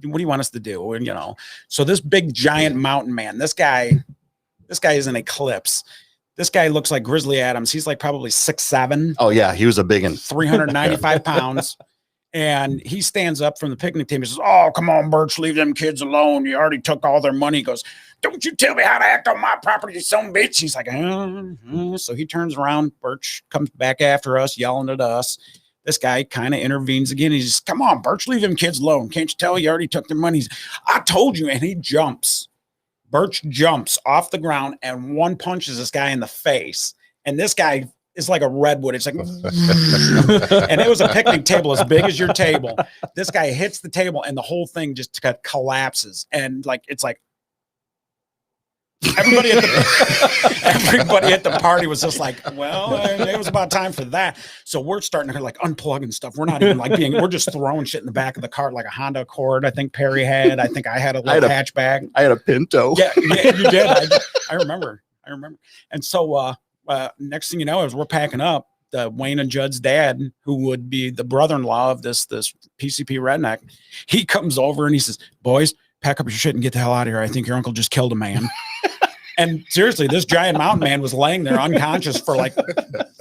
what do you want us to do? And, so this big giant mountain man, this guy is an eclipse. This guy looks like Grizzly Adams. He's like probably 6'7". Oh yeah. He was a big one. 395 pounds. And he stands up from the picnic table and says, "Oh, come on, Birch, leave them kids alone. You already took all their money." He goes, "Don't you tell me how to act on my property, you son of a bitch." He's like, So he turns around. Birch comes back after us, yelling at us. This guy kind of intervenes again. He says, "Come on, Birch, leave them kids alone. Can't you tell you already took their money?" He's, "I told you." And he jumps. Birch jumps off the ground and one punches this guy in the face. And this guy is like a redwood. It's like, and it was a picnic table as big as your table. This guy hits the table and the whole thing just collapses. And like, it's like everybody at the party was just like, well, it was about time for that. So we're starting to like unplugging stuff. We're not even like we're just throwing shit in the back of the cart, like a Honda Accord. I think Perry had, I think I had a little hatchback. I had a Pinto. Yeah, you did. I remember. And so, next thing you know, as we're packing up, Wayne and Judd's dad, who would be the brother-in-law of this PCP redneck, he comes over and he says, "Boys, pack up your shit and get the hell out of here. I think your uncle just killed a man." And seriously, this giant mountain man was laying there unconscious for like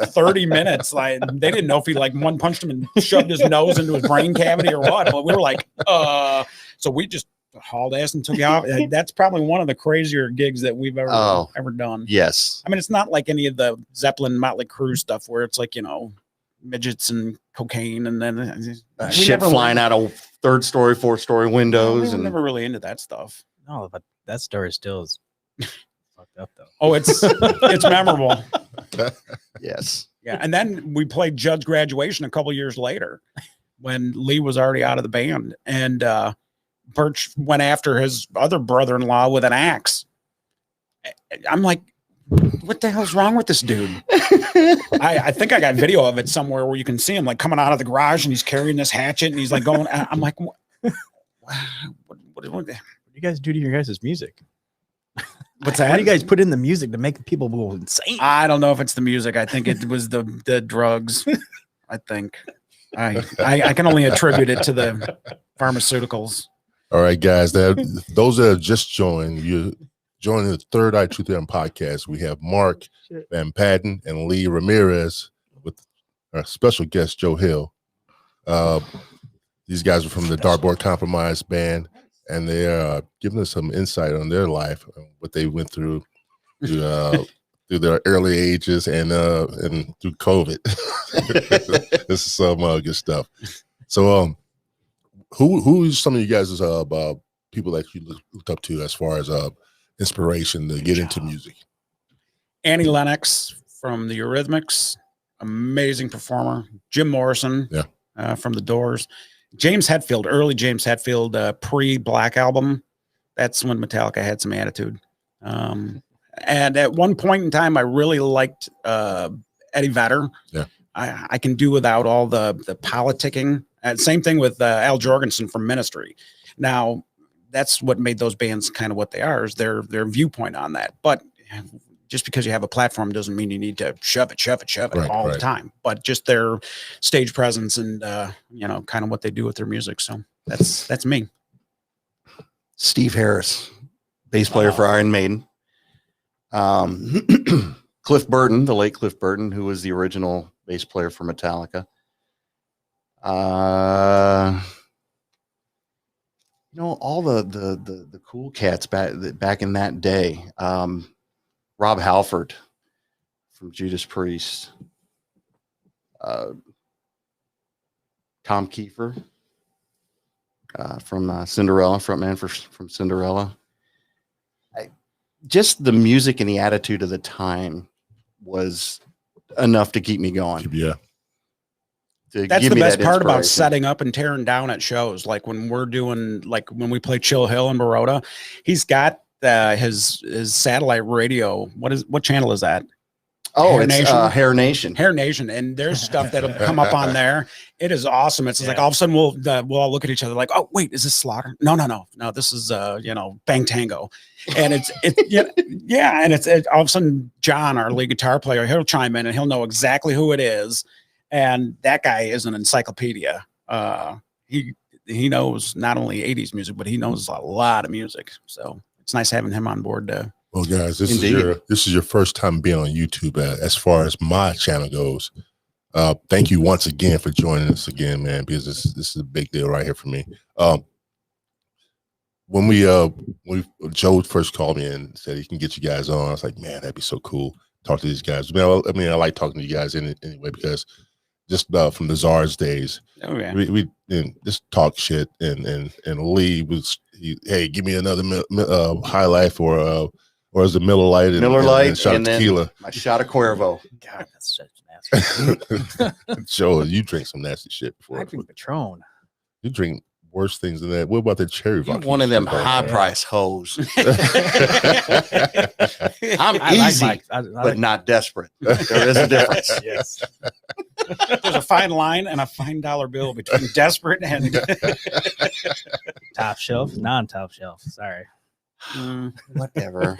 30 minutes. Like they didn't know if he like one punched him and shoved his nose into his brain cavity or what. But we were like, so we just hauled ass and took you off. That's probably one of the crazier gigs that we've ever done. Yes. I mean, it's not like any of the Zeppelin, Motley Crue stuff where it's like, midgets and cocaine and then shit flying out of 3rd story, 4th story windows. We were never really into that stuff. No, but that story still is fucked up though. Oh, it's memorable. Yes. Yeah. And then we played Judd's graduation a couple years later when Lee was already out of the band. And Birch went after his other brother-in-law with an axe. I'm like, what the hell's wrong with this dude? I think I got video of it somewhere where you can see him like coming out of the garage and he's carrying this hatchet and he's like going, I'm like, what do you guys do to your guys' music? What's that? How do you guys put in the music to make people go insane? I don't know if it's the music. I think it was the drugs. I think I can only attribute it to the pharmaceuticals. All right, guys, those that have just joined, you joining the Third Eye Truth Serum podcast. We have Mark Van Patten and Lee Ramirez with our special guest, Joe Hill. These guys are from the Dartboard Compromise band, and they are giving us some insight on their life, what they went through through their early ages and through COVID. This is some good stuff. So, who is some of you guys' people that you looked up to as far as inspiration to get into music? Annie Lennox from the Eurythmics, amazing performer. Jim Morrison, from the Doors. James Hetfield, early James Hetfield, pre-Black Album. That's when Metallica had some attitude. And at one point in time, I really liked Eddie Vedder. Yeah, I can do without all the politicking. Same thing with Al Jorgensen from Ministry. Now, that's what made those bands kind of what they are, is their viewpoint on that. But just because you have a platform doesn't mean you need to shove it all the time. But just their stage presence and kind of what they do with their music. So that's me. Steve Harris, bass player for Iron Maiden. Cliff Burton, the late Cliff Burton, who was the original bass player for Metallica. All the cool cats back in that day. Rob Halford from Judas Priest. Tom Kiefer from Cinderella, frontman from Cinderella. Just the music and the attitude of the time was enough to keep me going. Yeah. That's the best part about setting up and tearing down at shows. Like when we're doing, like when we play Chill Hill in Baroda, he's got his satellite radio. What channel is that? Oh, it's Hair Nation. Hair Nation, and there's stuff that'll come up on there. It is awesome. It's like all of a sudden we'll all look at each other like, oh wait, is this Slaughter? No. This is Bang Tango, and it's and it's all of a sudden John, our lead guitar player, he'll chime in and he'll know exactly who it is, and that guy is an encyclopedia. he knows not only 80s music, but he knows a lot of music. So it's nice having him on board. Well, guys, this Indeed. is your first time being on YouTube as far as my channel goes. Thank you once again for joining us again, man, because this is a big deal right here for me. When Joe first called me and said he can get you guys on, I was like, man, that'd be so cool. Talk to these guys. I mean, I like talking to you guys anyway, because just from the Czars days, we just talk shit, and Lee was, hey, give me another High Life or is it Miller Lite and shot of tequila. My shot of Cuervo. God, that's such nasty. Joe, you drink some nasty shit before. I drink Patron. You drink worse things than that. What about the cherry vodka? One of them shit, high yeah. price hoes. I'm I like easy, I but like, not desperate. There is a difference. yes. There's a fine line and a fine dollar bill between desperate and Top shelf, non-top shelf. Sorry. Whatever.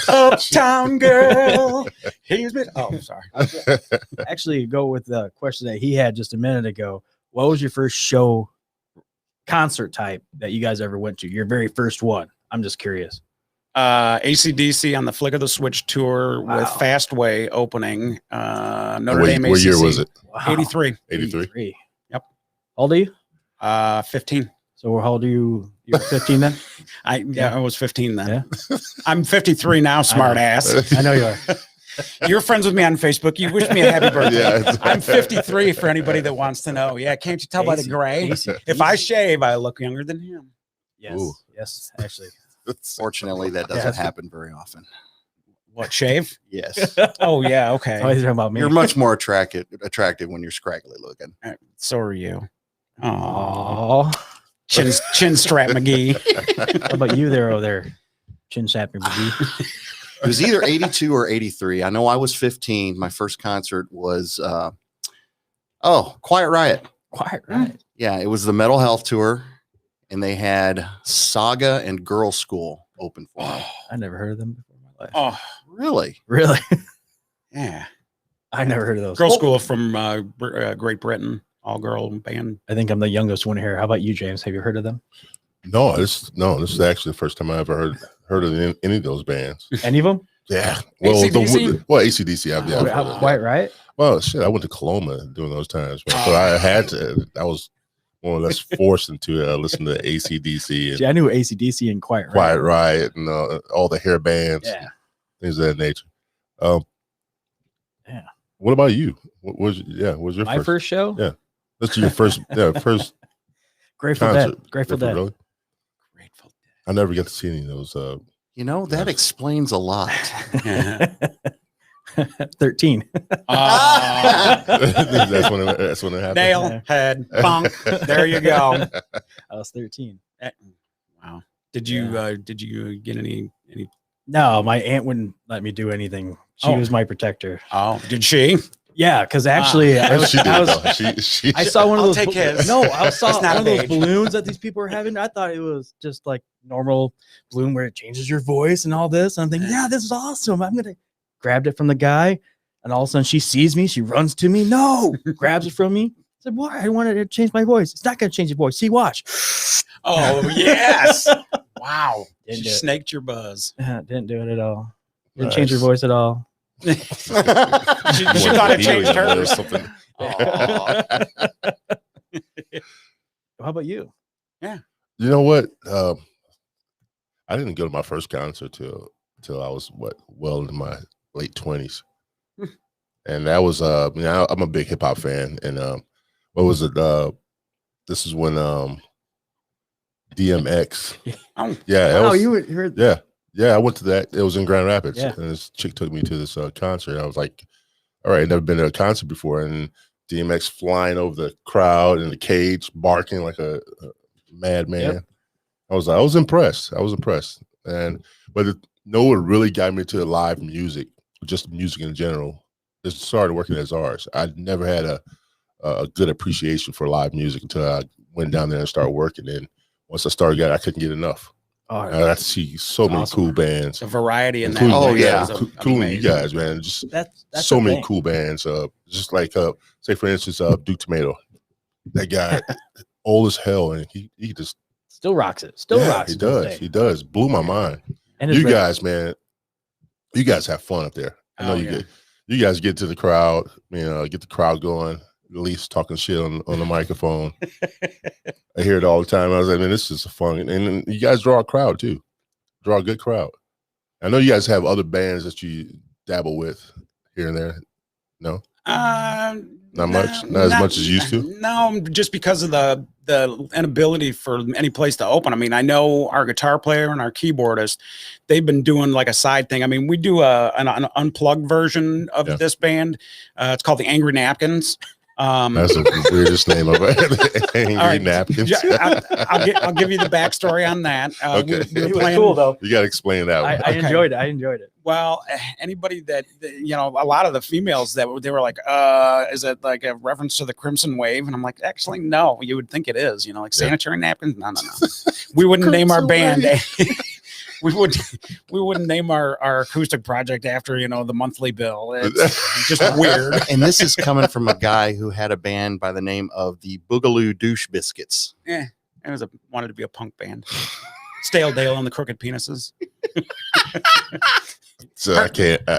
Uptown girl. He's been. Oh, sorry. Actually, go with the question that he had just a minute ago. What was your first show, concert type that you guys ever went to? Your very first one. I'm just curious. AC/DC on the Flick of the Switch tour Wow. with Fastway opening. Notre Dame What year ACC. was it? Wow. 83. 83. How Yep. old are you? 15. So how old are you? You're 15 then? I was 15 then. Yeah. I'm 53 now, smart ass. I know you are. You're friends with me on Facebook. You wish me a happy birthday. Yeah, it's- I'm 53 for anybody that wants to know. Yeah, can't you tell by the gray? If I shave, I look younger than him. Yes. Ooh. Yes, actually. Fortunately, that doesn't happen very often. What, shave? Yes. Oh, yeah, okay. Oh, he's talking about me. You're much more attractive when you're scraggly looking. So are you. Oh, Oh. chin strap McGee. How about you there over there? Chin Sapper McGee. It was either 82 or 83. I know I was 15. My first concert was Quiet Riot. Quiet, right? Yeah, it was the Mental Health Tour, and they had Saga and Girl School open for me. I never heard of them before in my life. Oh, Really? Really? yeah. I never heard of those. Girl Oh, School from Great Britain, all girl band. I think I'm the youngest one here. How about you, James? Have you heard of them? No, this is actually the first time I ever heard of any of those bands. Any of them? Yeah. Well, AC/DC? AC/DC. I've Wait, heard of that. Quiet, right? Well, shit, I went to Coloma during those times, man. So I had to. I was more or less forced into listen to AC/DC and See, I knew AC/DC and Quiet, Quiet right? Riot and all the hair bands, Yeah. things of that nature. Yeah. What about you? What was your My first show? Yeah. That's your first first Grateful concert. Dead. Grateful Dead. Really? Grateful I never got to see any of those. You know, that Yes. explains a lot. Dead. 13. that's when it happened. Nail, head, bunk. There you go. I was 13. Wow. Did you get any? No, my aunt wouldn't let me do anything. She Oh. was my protector. Oh, did she? Yeah, because actually, I was, She did. I was though. She I saw one of I'll those. take his. No, I saw It's not one of a those beige. balloons that these people were having. I thought it was just like normal balloon where it changes your voice and all this. And I'm thinking, yeah, this is awesome. I'm gonna grabbed it from the guy, and all of a sudden she sees me. She runs to me. No, grabs it from me. I said, "Why? I wanted to change my voice. It's not gonna change your voice. See, watch." Oh yes. Wow. Didn't She do it. snaked your buzz. Didn't do it at all. Didn't change your Nice. voice at all. She thought it changed Helium or hers. something. Aw. How about you? You know what? I didn't go to my first concert till I was well into my late 20s, and that was I'm a big hip hop fan, and what was it? This is when DMX. Oh, Yeah, that Oh, was, you heard? yeah. I went to that. It was in Grand Rapids, Yeah. and this chick took me to this concert. I was like, all right, never been to a concert before, and DMX flying over the crowd in the cage, barking like a madman. Yep. I was impressed. But no one really got me to live music, just music in general. Just started working at Czars. I never had a good appreciation for live music until I went down there and started working. And once I started getting, I couldn't get enough. Oh, I got to see so many awesome. cool bands. the variety in that. Including, Oh, place yeah. is including you amazing. guys, man. Just that's so the many thing. cool bands. Just like say for instance, Duke Tomato. that guy, old as hell, and he just Still rocks it. Still rocks He it. to this does. day. He does. Blew my mind. And his You rec- guys, man, you guys have fun up there. I know Oh, you yeah. get. You guys get to the crowd, get the crowd going. At least talking shit on the microphone. I hear it all the time. I was like, man, this is fun, and you guys draw a crowd too. Draw a good crowd. I know you guys have other bands that you dabble with here and there. No, not much. Not as much as used to. No, just because of the inability for any place to open. I mean, I know our guitar player and our keyboardist, they've been doing like a side thing. I mean, we do an unplugged version of this band. It's called the Angry Napkins. That's the weirdest name of it. Angry right. Napkins. I'll give you the backstory on that. Okay. It was cool though. You got to explain that one. I enjoyed it. I enjoyed it. Well, anybody that a lot of the females that they were like, is it like a reference to the Crimson Wave? And I'm like, actually, no. You would think it is. Like sanitary napkins. No. We wouldn't name our band. We wouldn't name our acoustic project after the monthly bill. It's just weird. And this is coming from a guy who had a band by the name of the Boogaloo Douche Biscuits. It wanted to be a punk band. Stale Dale and the Crooked Penises. So I can't. Wait.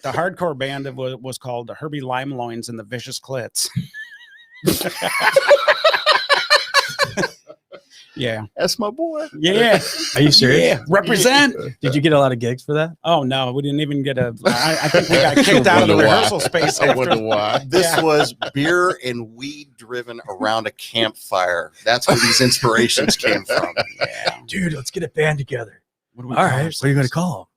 The hardcore band was called the Herbie Lime Loins and the Vicious Clits. Yeah, that's my boy. Yeah. Are you serious? Yeah, represent. Did you get a lot of gigs for that? Oh no, we didn't even get a. I think we got kicked out of the rehearsal space. I wonder why. This was beer and weed driven around a campfire. That's where these inspirations came from. Yeah, Dude, let's get a band together. What do All right, what are you going to call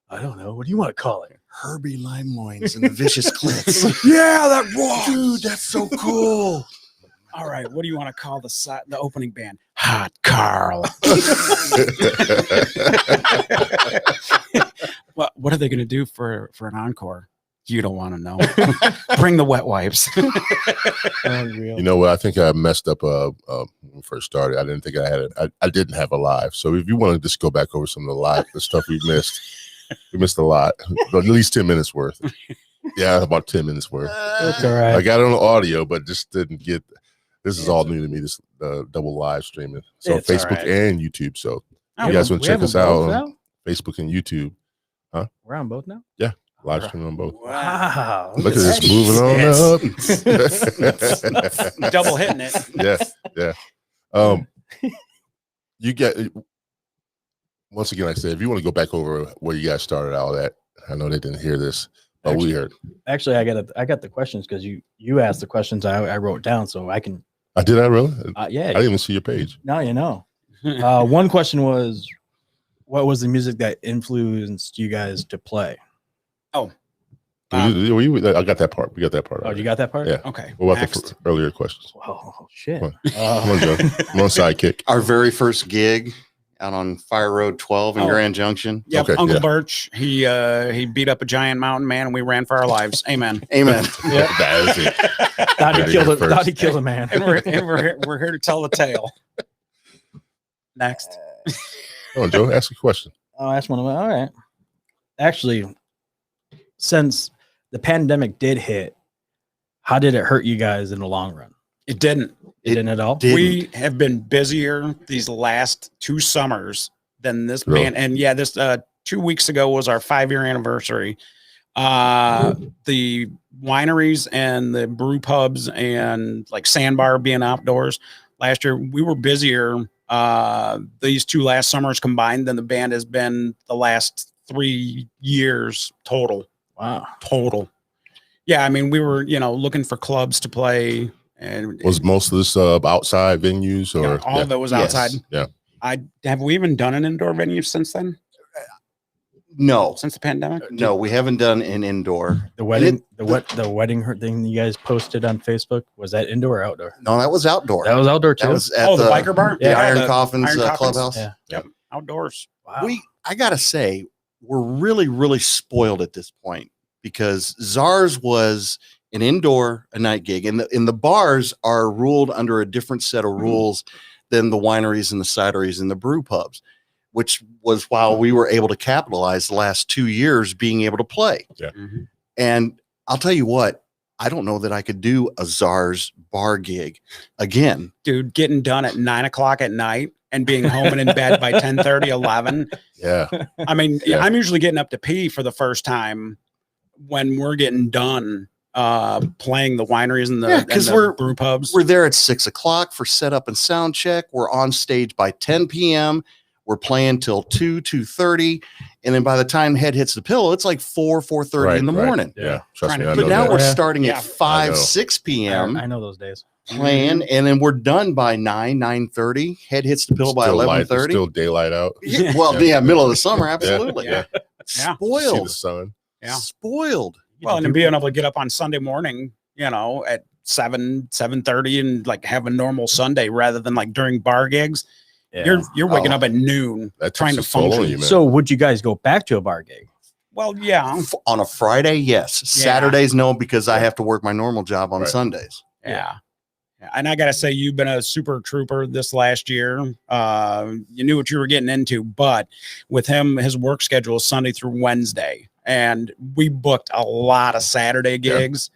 them? I don't know. What do you want to call it? Herbie Lime Loins and the Vicious Clits. Yeah, that rocks. Dude, that's so cool. All right, what do you want to call the opening band? Hot Carl. What are they going to do for an encore? You don't want to know. Bring the wet wipes. Unreal. You know what? I think I messed up when we first started. I didn't think I had it. I didn't have a live. So if you want to just go back over some of the stuff we missed a lot. At least 10 minutes worth. Yeah, about 10 minutes worth. That's all right. I got it on audio, but just didn't get. This is all new to me. This double live streaming. So It's all Facebook right. and YouTube. So Oh, you guys want to check us out on now? Facebook and YouTube. We're on both now? Live streaming on both. Wow. Look at this moving on up. Double hitting it. Yeah. You get once again, like I said, if you want to go back over where you guys started out at, I know they didn't hear this, but we heard. Actually, I got the questions because you asked the questions I wrote down, so I can. Did I really? Yeah. I didn't even see your page. Now you know. One question was, what was the music that influenced you guys to play? Oh, I got that part. We got that part. Oh, you got that part? Yeah. okay. What about Next. the earlier questions? Oh shit. Come on, Joe. I'm on sidekick. Our very first gig out on Fire Road 12 in Oh. Grand Junction. Yep, Okay, Uncle yeah. Birch. He beat up a giant mountain man, and we ran for our lives. Amen. Amen. That is it. Thought he Heard it killed here it. Thought first. he killed a man. And we're here to tell the tale. Next. Come on, Joe. Ask a question. Oh, that's one of my. All right. Actually, since the pandemic did hit, how did it hurt you guys in the long run? It didn't. It didn't at all. We have been busier these last 2 summers than this Really? band. And yeah, this 2 weeks ago was our 5-year anniversary. The wineries and the brew pubs and like Sandbar being outdoors last year, we were busier these 2 last summers combined than the band has been the last 3 years total. Wow. Total. Yeah, I mean, we were, looking for clubs to play. And Was most of this outside venues or all of it was outside. Yeah. Have we even done an indoor venue since then? No, Since the pandemic? no, we haven't done an indoor. The wedding, the wedding thing you guys posted on Facebook, was that indoor or outdoor? No, that was outdoor. That was outdoor too. That was at the biker bar? the Yeah, Iron the Coffins Iron Coffins. clubhouse. Yeah. Yep. Outdoors. Wow. I gotta say, we're really, really spoiled at this point because Czars was an indoor a night gig, and the bars are ruled under a different set of rules than the wineries and the cideries and the brew pubs, which was while we were able to capitalize the last 2 years being able to play. Yeah. Mhm. And I'll tell you what, I don't know that I could do a Czar's bar gig again. Dude, getting done at 9 o'clock at night and being home and in bed by 10:30, 11. Yeah. I mean, Yeah. I'm usually getting up to pee for the first time when we're getting done playing the wineries and the, because and the brew pubs. We're there at 6 o'clock for setup and sound check. We're on stage by 10 p.m. We're playing till 2:30. And then by the time head hits the pillow, it's like 4:30 in the morning. Yeah. Trust me. I But know Now that. we're Yeah. starting Yeah. at 5, know. 6 p.m. I know those days. playing, and then we're done by 9:30. Head hits the pillow by Still light, 11:30. still daylight out. Well, yeah, middle of the summer, absolutely. Yeah. Yeah. See the Spoiled. sun. Yeah. Spoiled. Well, and then being able to get up on Sunday morning, you know, at 7:30 and like have a normal Sunday rather than like during bar gigs. Yeah. You're waking Oh. up at noon That trying to takes a toll on function. you, man. So would you guys go back to a bar gig? Well, yeah. On a Friday, yes. Saturdays, no, because I have to work my normal job on Right. Sundays. Yeah. And I got to say, you've been a super trooper this last year. You knew what you were getting into, but with him, his work schedule is Sunday through Wednesday. And we booked a lot of Saturday gigs.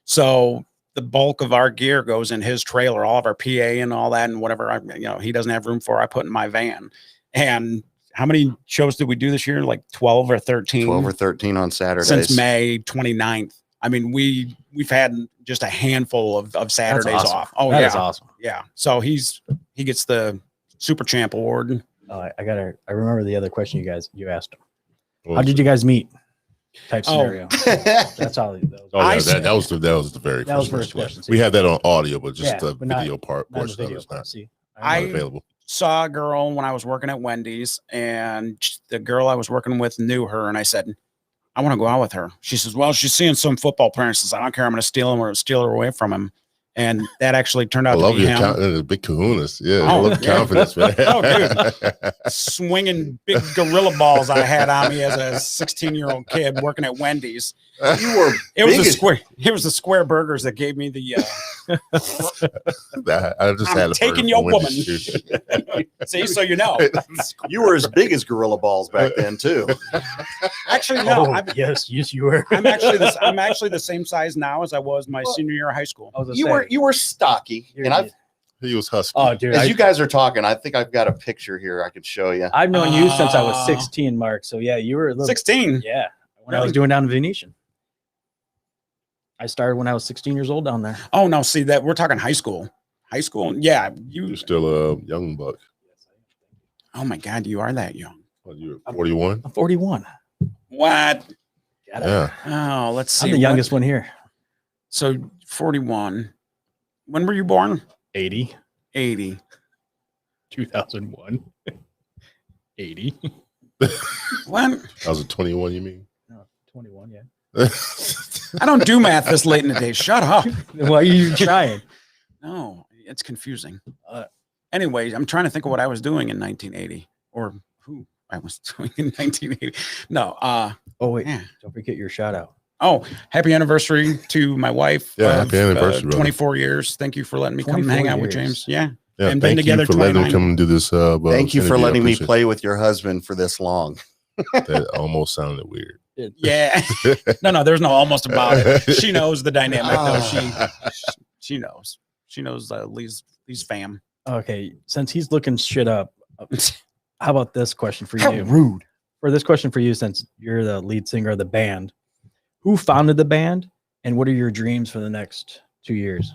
So the bulk of our gear goes in his trailer, all of our PA and all that and whatever, he doesn't have room for, I put in my van. And how many shows did we do this year? Like 12 or 13? 12 or 13 on Saturdays. Since May 29th. I mean, we've had just a handful of Saturdays awesome. off. Oh, That yeah. is awesome. Yeah. So he gets the Super Champ Award. I remember the other question you asked him. What How was did it? you guys meet? Type Oh. scenario. That's all. Oh, yeah, I that was the very That was first first question. question. We had that on audio, but just Yeah, the but not- video part Not the portion of video it's not, See, not I- available. Saw a girl when I was working at Wendy's, and the girl I was working with knew her, and I said, I want to go out with her. She says, well, she's seeing some football player. And says, I don't care. I'm going to steal her away from him. And that actually turned I out to love be your him. big kahunas. Yeah, I Oh, love the yeah. confidence, man. Oh, Swinging big gorilla balls I had on me as a 16-year-old kid working at Wendy's. You were It was biggest- It was the square burgers that gave me the I just I'm had a taking burger your from Wendy's, woman. too. See, so you know. you were as big as gorilla balls back then too. Actually, no. Oh, I'm yes, you were. I'm actually the same size now as I was my senior year of high school. I was gonna say, You were stocky, you're- and I've He was husky. Oh, dude, as you guys are talking, I think I've got a picture here I could show you. I've known you since I was Ah. 16, Mark. So yeah, you were a little. 16. Yeah, when I was Really? doing down in Venetian. I started when I was 16 years old down there. Oh no, see that we're talking high school. High school, yeah. You're still a young buck. Oh my God, you are that young. What, you're 41? I'm 41. What? Gotta- Yeah. Oh, let's see. I'm the youngest one here. So 41. When were you born? 80, 80. 2001, 80. What? I was a 21, you mean? No, 21. Yeah. I don't do math this late in the day. Shut up. Why are you trying? No, it's confusing. Uh, Anyways, I'm trying to think of what I was doing in 1980 or who I was doing in 1980. No, Oh wait, yeah. don't forget your shout out. Oh, happy anniversary to my wife. Yeah, happy anniversary, brother. 24 years. Thank you for letting me come 24 hang out with years. James. Yeah. Yeah, And been thank you together for letting 29. me come and do this. Thank you for interview. I letting me appreciate play with your husband for this long. it. That almost sounded weird. Yeah. No, there's no almost about it. She knows the dynamic though. Ah. She knows. She knows Lee's fam. Okay, since he's looking shit up, how about this question for How you? rude. For this question for you, since you're the lead singer of the band, who founded the band, and what are your dreams for the next 2 years?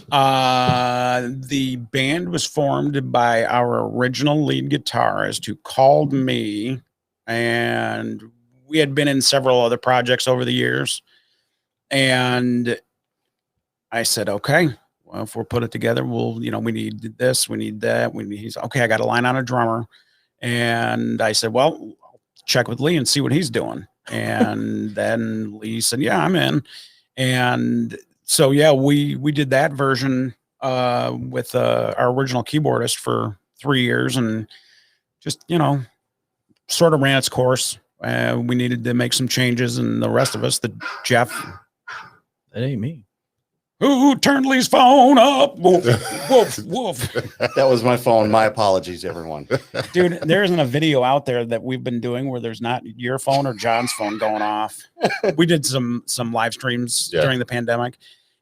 The band was formed by our original lead guitarist who called me, and we had been in several other projects over the years. And I said, okay, well, if we'll put it together, we need this, we need that. He's okay. I got a line on a drummer. And I said, well, I'll check with Lee and see what he's doing. And then Lee said, yeah, I'm in. And so, yeah, we did that version with our original keyboardist for 3 years and just, sort of ran its course. We needed to make some changes, and the rest of us, Jeff. That ain't me. Who turned Lee's phone up? Woof, woof, woof. That was my phone. My apologies, everyone. Dude, there isn't a video out there that we've been doing where there's not your phone or John's phone going off. We did some live streams during the pandemic,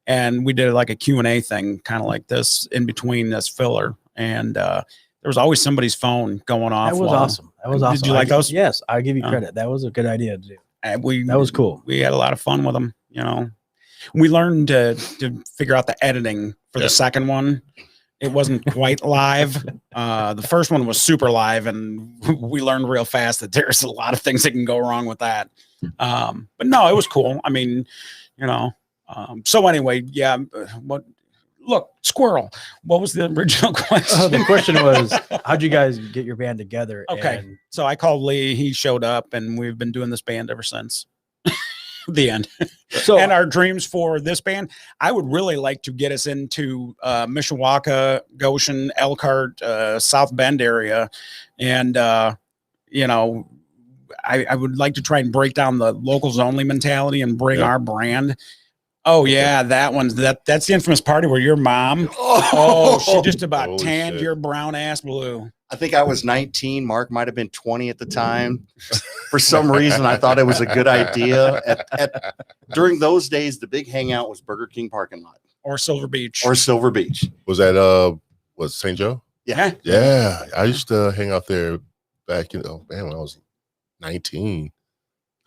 and we did like a Q&A thing, kind of like this in between this filler. And there was always somebody's phone going off. That was awesome. That was awesome. Did you like those? Yes, I give you credit. That was a good idea to do. And that was cool. We had a lot of fun with them, you know. We learned to figure out the editing for the second one. It wasn't quite live. The first one was super live, and we learned real fast that there's a lot of things that can go wrong with that. But no, it was cool. I mean, you know. So anyway, yeah. Look, squirrel. What was the original question? The question was, how'd you guys get your band together? Okay, so I called Lee. He showed up, and we've been doing this band ever since. The end. So, and our dreams for this band, I would really like to get us into Mishawaka, Goshen, Elkhart, South Bend area. And, you know, I would like to try and break down the locals only mentality and bring our brand. Oh yeah, that's the infamous party where your mom, she just about tanned your brown ass blue. I think I was 19. Mark might have been 20 at the time. For some reason, I thought it was a good idea. During those days, the big hangout was Burger King parking lot or Silver Beach. Was that was St. Joe? Yeah. Yeah, I used to hang out there back in when I was 19.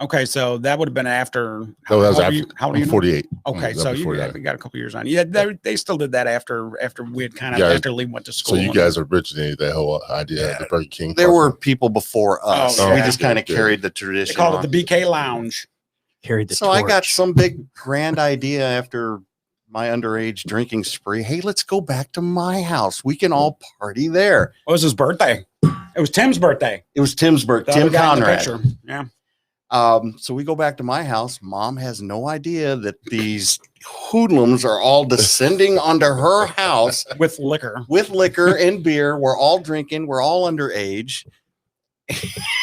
Okay, so that would have been after. No, that was after. How old are you? 48. Okay, so you got a couple years on. Yeah, they still did that after we had kind of after Lee went to school. So you guys originated that whole idea of the Burger King. There were people before us. Oh, we just kind of carried the tradition. They called it the BK Lounge. Carried the so torch. I got some big grand idea after my underage drinking spree. Hey, let's go back to my house. We can all party there. What was his birthday? It was Tim's birthday. It was Tim's birthday. Tim Conrad. Yeah. So we go back to my house. Mom has no idea that these hoodlums are all descending onto her house with liquor and beer. We're all drinking. We're all underage.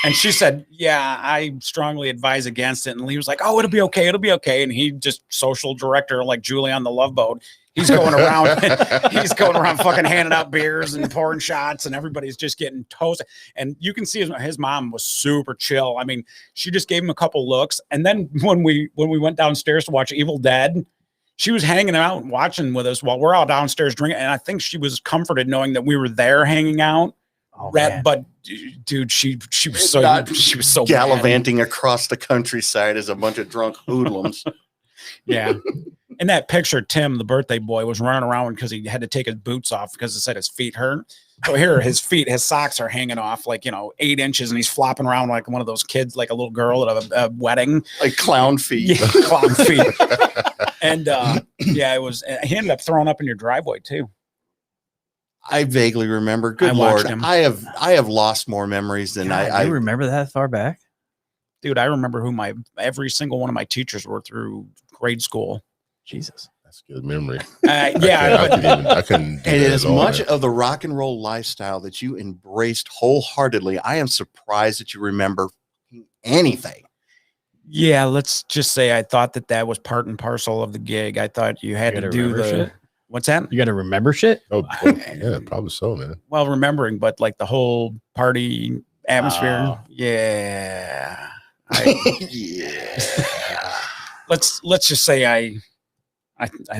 And she said, yeah, I strongly advise against it. And Lee was like, oh, it'll be okay. It'll be okay. And he just social director, like Julie on the Love Boat. He's going around, fucking handing out beers and pouring shots, and everybody's just getting toasted. And you can see his mom was super chill. I mean, she just gave him a couple looks. And then when we went downstairs to watch Evil Dead, she was hanging out and watching with us while we're all downstairs drinking. And I think she was comforted knowing that we were there hanging out. Oh, but dude, she was so gallivanting across the countryside as a bunch of drunk hoodlums. Yeah. In that picture, Tim, the birthday boy, was running around because he had to take his boots off because it said his feet hurt. So here, his socks are hanging off like, 8 inches, and he's flopping around like one of those kids, like a little girl at a wedding. Like clown feet. Yeah, clown feet. And he ended up throwing up in your driveway too. I vaguely remember. Good Lord. I have lost more memories than I remember that far back. Dude, I remember who every single one of my teachers were through grade school. Jesus. That's a good memory. I couldn't. And as much of the rock and roll lifestyle that you embraced wholeheartedly, I am surprised that you remember anything. Yeah, let's just say I thought that was part and parcel of the gig. I thought you had to do the shit. What's that? You got to rember shit? Oh, yeah, probably so, man. Well, remembering, but like the whole party atmosphere. Yeah. Let's just say I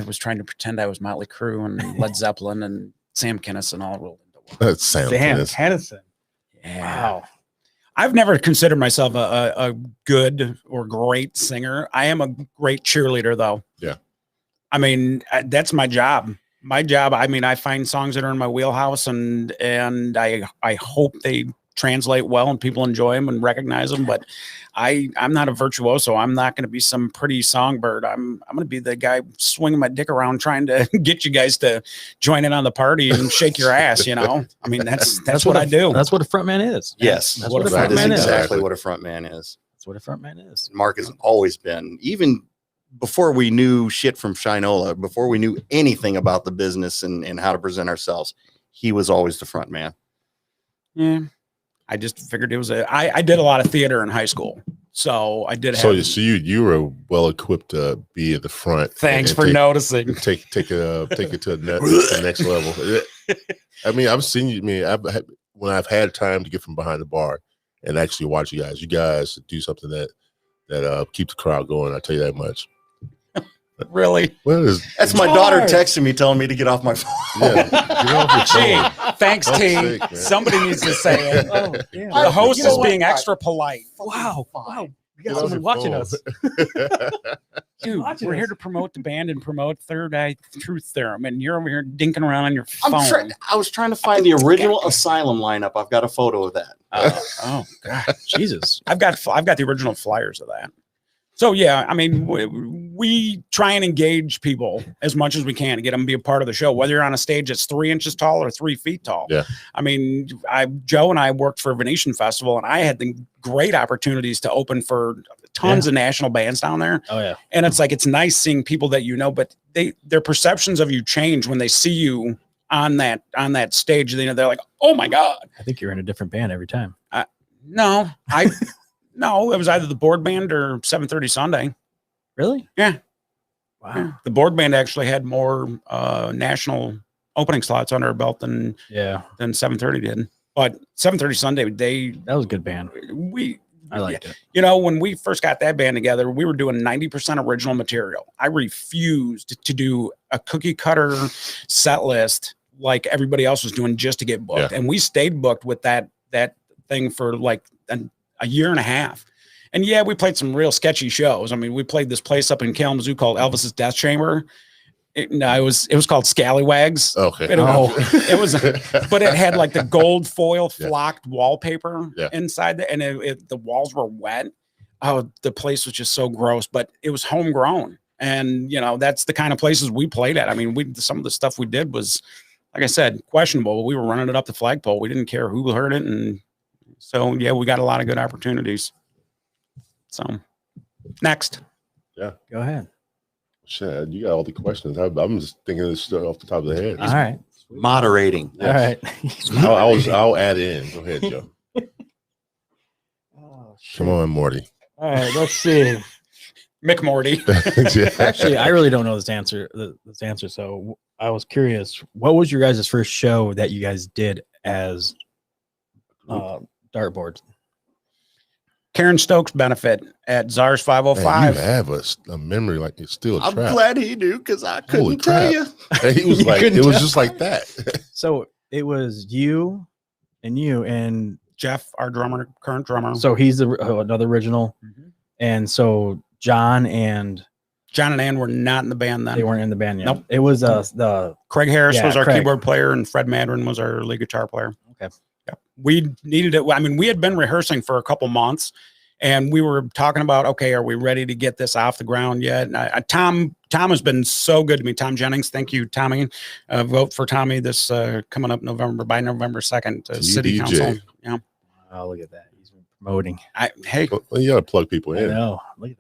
was trying to pretend I was Motley Crue and Led Zeppelin and Sam Kinison all rolled into one. That's Sam Kinison. Yeah. Wow. I've never considered myself a good or great singer. I am a great cheerleader, though. Yeah. I mean, that's my job. I mean, I find songs that are in my wheelhouse, and I hope they translate well and people enjoy them and recognize them. But I'm not a virtuoso. I'm not going to be some pretty songbird. I'm going to be the guy swinging my dick around trying to get you guys to join in on the party and shake your ass. I mean, that's what I do. That's what a front-man is. Yes, that's what a front-man is. Exactly what a front-man is. That's what a front-man is. Mark has always been, even before we knew shit from Shinola, before we knew anything about the business and how to present ourselves, he was always the front man. Yeah. I just figured it was I did a lot of theater in high school. So I did So, have. so you were well equipped to be at the front. Thanks and for noticing. take it to the next level. I mean, I've seen you. I mean, when I've had time to get from behind the bar and actually watch you guys do something that keep the crowd going. I tell you that much. Really? That's my daughter texting me telling me to get off my phone. Yeah, get off your Gee, phone. thanks, Fuck's T. sake, man. Somebody needs to say it. Oh, yeah. The host You know is what? being extra polite. Wow. Wow. We Get got off someone your watching phone. us. Dude, watching we're here us. to promote the band and promote Third Eye Truth Theorem, and you're over here dinking around on your phone. I was trying to find the original Asylum lineup. I've got a photo of that. Oh God, Jesus. I've got the original flyers of that. So yeah, I mean, we try and engage people as much as we can to get them to be a part of the show. Whether you're on a stage that's 3 inches tall or 3 feet tall. Yeah. I mean, Joe and I worked for Venetian Festival, and I had the great opportunities to open for tons of national bands down there. Oh yeah. And it's like, it's nice seeing people that you know, but their perceptions of you change when they see you on that stage. They're like, oh my God. I think you're in a different band every time. No, no, it was either the board band or 7:30 Sunday. Really? Yeah. Wow. Yeah. The board band actually had more national opening slots under our belt than 7:30 did. But 7:30 Sunday, That was a good band. I liked it. You know, when we first got that band together, we were doing 90% original material. I refused to do a cookie cutter set list like everybody else was doing just to get booked. Yeah. And we stayed booked with that thing for like a year and a half. And yeah, we played some real sketchy shows. I mean, we played this place up in Kalamazoo called Elvis's Death Chamber. It was called Scallywags. Okay. It was, but it had like the gold foil flocked wallpaper Yeah. inside and the walls were wet. Oh, the place was just so gross, but it was homegrown. And you know, that's the kind of places we played at. I mean, some of the stuff we did was, like I said, questionable, but we were running it up the flagpole. We didn't care who heard it. And so, yeah, we got a lot of good opportunities. So next. Yeah. Go ahead. Shit, you got all the questions. I'm just thinking of this stuff off the top of the head. All right. Moderating. All right. I'll add in. Go ahead, Joe. Come on, Morty. All right. Let's see. Mick Morty. Actually, I really don't know this answer. So I was curious. What was your guys' first show that you guys did as dartboards? Karen Stokes benefit at Czars Man, 505. you have a memory like it's still a I'm trap. glad he knew because I couldn't Holy tell crap. you. And he was You like, it couldn't was tell. just like that. So it was you and Jeff, our drummer, current drummer. so he's another original. Mhm. And so John and John and Ann were not in the band then. they weren't in the band yet. Nope. It was the Craig Harris Yeah, was our Craig. keyboard player, and Fred Madron was our lead guitar player. Okay. Yep. We needed it. I mean, we had been rehearsing for a couple months, and we were talking about, okay, are we ready to get this off the ground yet? And Tom has been so good to me. Tom Jennings, thank you, Tommy. Vote for Tommy this coming up by November 2nd, City TDJ. Council. Yeah. oh, look at that. He's been promoting. Hey, Well, you got to plug people I in. know. Look at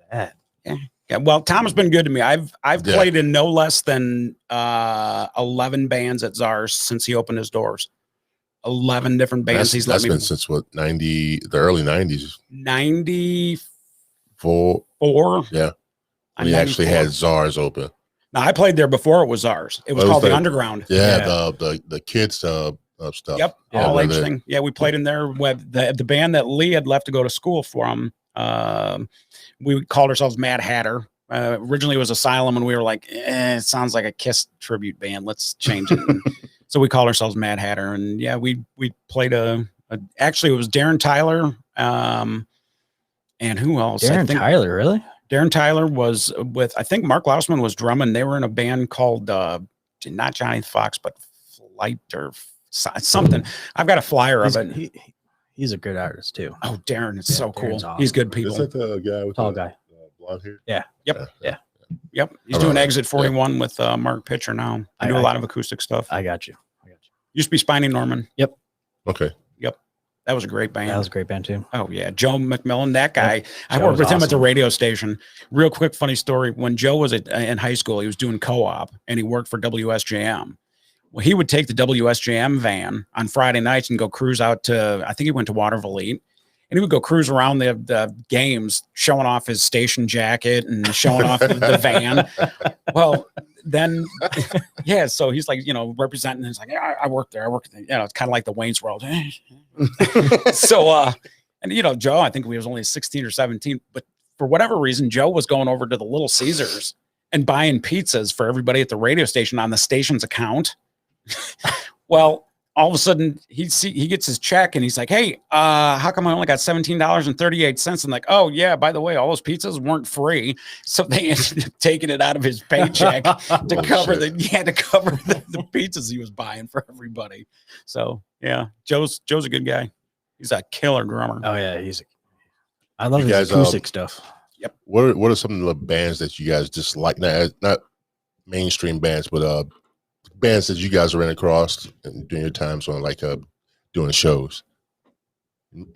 that. yeah. Well, Tom has been good to me. I've Yeah. played in no less than 11 bands at Czars since he opened his doors. 11 different bands. He's let That's me been since what, the early 90s. 94. Yeah. I'm We actually 94. had Czars open. Now I played there before it was ours. It was Oh, it was called the the- Underground. Yeah, Yeah. the kids stuff. Yep. Yeah, All where age they- thing. Yeah, we played in there with the band that Lee had left to go to school from. We called ourselves Mad Hatter. Originally it was Asylum, and we were like, it sounds like a Kiss tribute band. Let's change it. And so we called ourselves Mad Hatter. And yeah, we played actually it was Darren Tyler. And who else? Darren Tyler, really? Darren Tyler was with, I think Mark Lausman was drumming. They were in a band called not Johnny Fox, but Flight or something. I've got a flyer of it. He's a good artist too. Oh, Darren, it's Yeah, so cool. Darren's awesome. He's good Is people. that the guy with Tall the guy. blonde hair? Yep. Yeah. Yep. He's All doing right. Exit 41 with Mark Pitcher now. I do a lot of acoustic stuff. I got you. Used to be Spiny Norman. Okay. That was a great band. That was a great band too. Oh yeah, Joe McMillan, that guy. I Joe worked was with him at the awesome. radio station. Real quick, funny story. When Joe was in high school, he was doing co-op and he worked for WSJM. Well, he would take the WSJM van on Friday nights and go cruise out to, I think he went to Waterville Elite, and he would go cruise around the games, showing off his station jacket and showing off the van. Well, then, yeah, so he's like, representing. He's like, yeah, I work there. I work there. It's kind of like the Wayne's World. So, and Joe, I think he was only 16 or 17, but for whatever reason, Joe was going over to the Little Caesars and buying pizzas for everybody at the radio station on the station's account. Well, all of a sudden he gets his check and he's like, hey, how come I only got $17.38? I'm like, oh yeah, by the way, all those pizzas weren't free. So they ended up taking it out of his paycheck to cover the pizzas he was buying for everybody. So yeah, Joe's a good guy. He's a killer drummer. Oh yeah, I love his acoustic stuff. Yep. What are some of the bands that you guys dislike? Not mainstream bands, but bands that you guys ran across during your times on doing shows.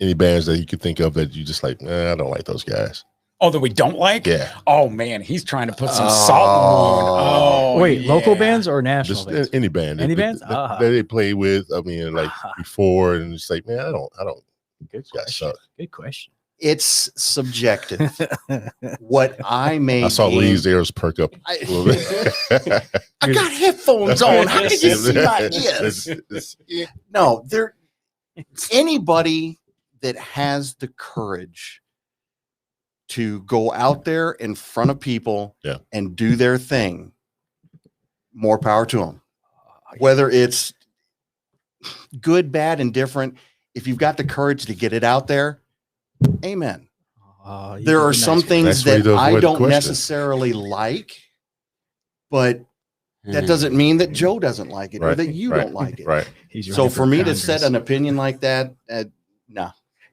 Any bands that you could think of that you just like? I don't like those guys. Oh, that we don't like? Yeah. Oh man, he's trying to put some salt in the wound. Oh, wait, yeah. local bands or national Just bands? any band. Any bands? That they play with. I mean, like before, and it's like, man, I don't. Good Guys question. suck. Good question. It's subjective. What I may I saw deem- Lee's ears perk up a little bit. I got headphones on. How did you see my ears? No, anybody that has the courage to go out there in front of people and do their thing, more power to them. Whether it's good, bad, indifferent, if you've got the courage to get it out there, amen. There are some things that I don't necessarily like, but that doesn't mean that Joe doesn't like it or that you don't like it. Right. So for me to set an opinion like that, no.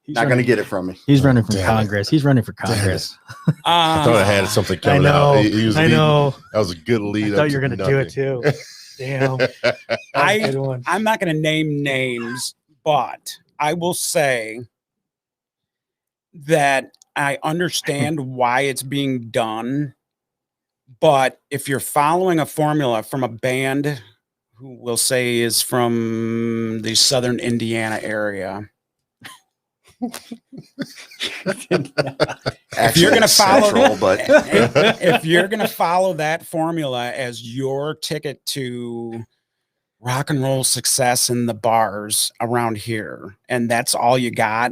Not going to get it from me. He's running for Congress. He's running for Congress. I thought I had something coming out. I know. That was a good lead. I thought you were going to do it too. Damn. I'm not going to name names, but I will say that I understand why it's being done. But if you're following a formula from a band who we'll say is from the Southern Indiana area, if you're going to follow if you're going to follow that formula as your ticket to rock and roll success in the bars around here, and that's all you got,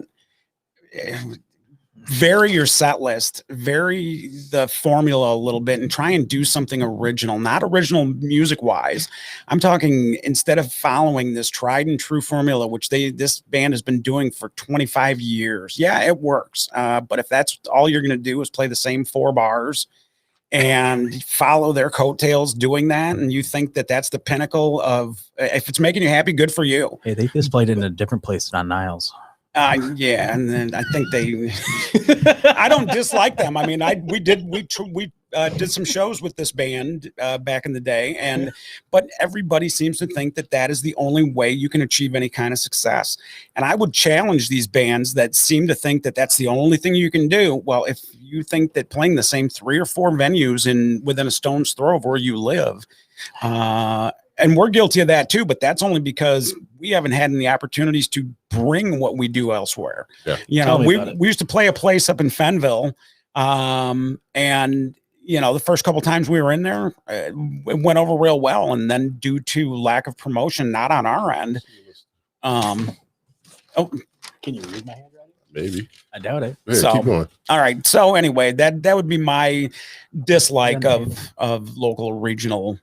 vary your set list, vary the formula a little bit, and try and do something original. Not original music wise. I'm talking, instead of following this tried and true formula, which this band has been doing for 25 years. Yeah, it works. But if that's all you're going to do is play the same 4 bars and follow their coattails doing that, and you think that that's the pinnacle of, if it's making you happy, good for you. Hey, they just played in a different place than on Niles. Yeah, and then I think I don't dislike them. I mean, we did some shows with this band back in the day, but everybody seems to think that is the only way you can achieve any kind of success. And I would challenge these bands that seem to think that that's the only thing you can do. Well, if you think that playing the same 3 or 4 venues within a stone's throw of where you live, and we're guilty of that too, but that's only because we haven't had any opportunities to bring what we do elsewhere. Yeah. We used to play a place up in Fenville, and the first couple times we were in there, it went over real well, and then due to lack of promotion, not on our end. Can you read my handwriting? Maybe. I doubt it. Yeah, So, keep going. All right. So anyway, that would be my dislike of local regional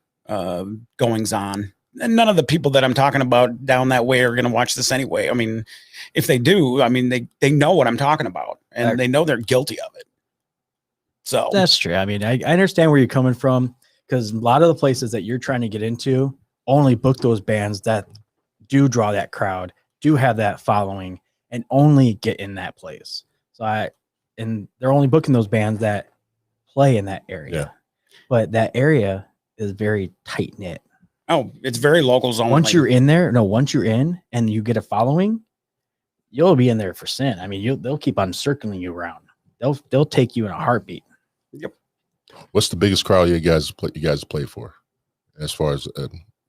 goings on. And none of the people that I'm talking about down that way are going to watch this anyway. I mean, if they do, I mean, they know what I'm talking about, and they know they're guilty of it. So that's true. I mean, I understand where you're coming from, because a lot of the places that you're trying to get into only book those bands that do draw that crowd, do have that following, and only get in that place. So and they're only booking those bands that play in that area. Yeah. But that area is very tight knit. Oh, it's very locals only. Once you're in and you get a following, you'll be in there for sin. I mean, they'll keep on circling you around. They'll take you in a heartbeat. Yep. What's the biggest crowd you guys play for, as far as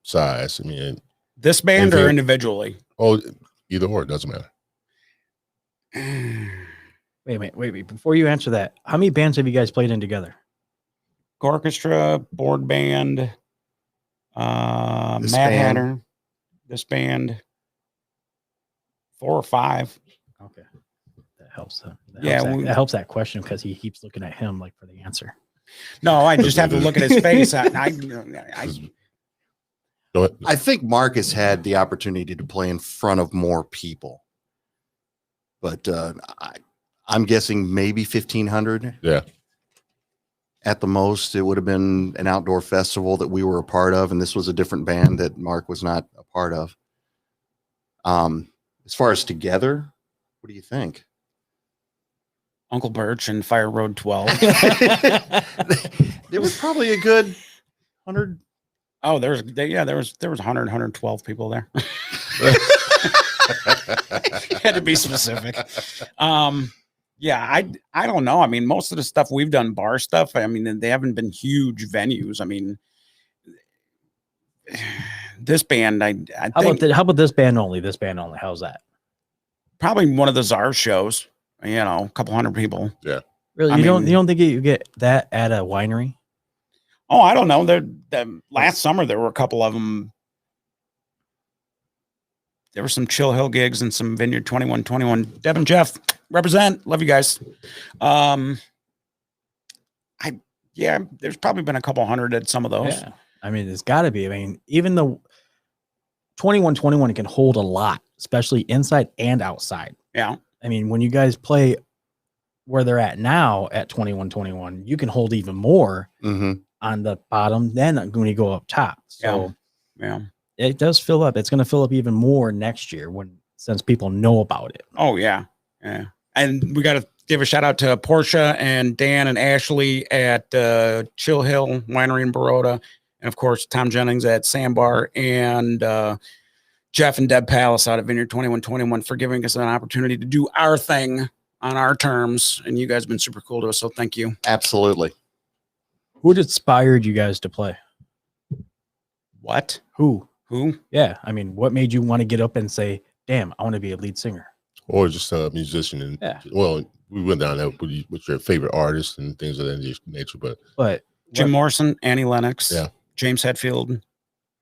size? I mean, this band or individually? Oh, either or, it doesn't matter. Wait. Before you answer that, how many bands have you guys played in together? Orchestra, board band, This Mad band. Hatter, this band, 4 or 5. Okay, that helps. Yeah, That helps that question because he keeps looking at him like for the answer. No, I just have to look at his face. Go ahead. I think Mark has had the opportunity to play in front of more people, but I'm guessing maybe 1,500. Yeah. At the most. It would have been an outdoor festival that we were a part of, and this was a different band that Mark was not a part of. As far as together, what do you think? Uncle Birch and Fire Road 12. There was probably a good 100. Oh, there was 112 people there. Had to be specific. Yeah, I don't know. I mean, most of the stuff we've done, bar stuff, I mean, they haven't been huge venues. I mean, this band, I think How about this band only? This band only. How's that? probably one of the Czar shows. You know, a couple hundred people. Yeah. Really, you don't think you get that at a winery? Oh, I don't know. The last summer there were a couple of them. There were some Chill Hill gigs and some Vineyard 2121. Deb and Jeff represent. Love you guys. There's probably been a couple hundred at some of those. Yeah. I mean, it's got to be. I mean, even the 2121 can hold a lot, especially inside and outside. Yeah. I mean, when you guys play where they're at now at 2121, you can hold even more on the bottom than when you go up top. So yeah. It does fill up. It's going to fill up even more next year since people know about it. Oh yeah. Yeah. And we got to give a shout out to Portia and Dan and Ashley at Chill Hill Winery in Baroda. And of course, Tom Jennings at Sandbar and Jeff and Deb Palace out of Vineyard 2121 for giving us an opportunity to do our thing on our terms. And you guys have been super cool to us. So thank you. Absolutely. What inspired you guys to play? What? Who? Yeah. I mean, what made you want to get up and say, damn, I want to be a lead singer? Or just a musician. And well, we went down there with your favorite artists and things of that nature. But Jim Morrison, Annie Lennox, yeah, James Hetfield,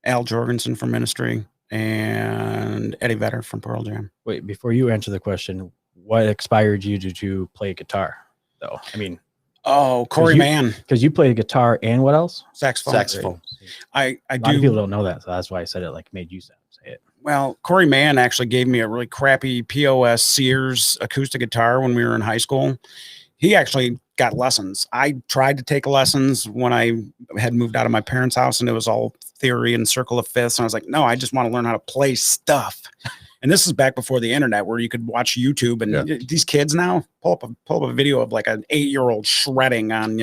Al Jorgensen from Ministry, and Eddie Vedder from Pearl Jam. Wait, before you answer the question, what inspired you to play guitar, though? I mean, Corey Mann, because you played guitar and what else? Saxophone. I A do. lot of people don't know that, so that's why I said it. Like made you say it. Well, Corey Mann actually gave me a really crappy POS Sears acoustic guitar when we were in high school. He actually got lessons. I tried to take lessons when I had moved out of my parents' house, and it was all theory and circle of fifths. And I was like, no, I just want to learn how to play stuff. And this is back before the internet where you could watch YouTube and these kids now pull up a video of like an 8-year-old shredding on,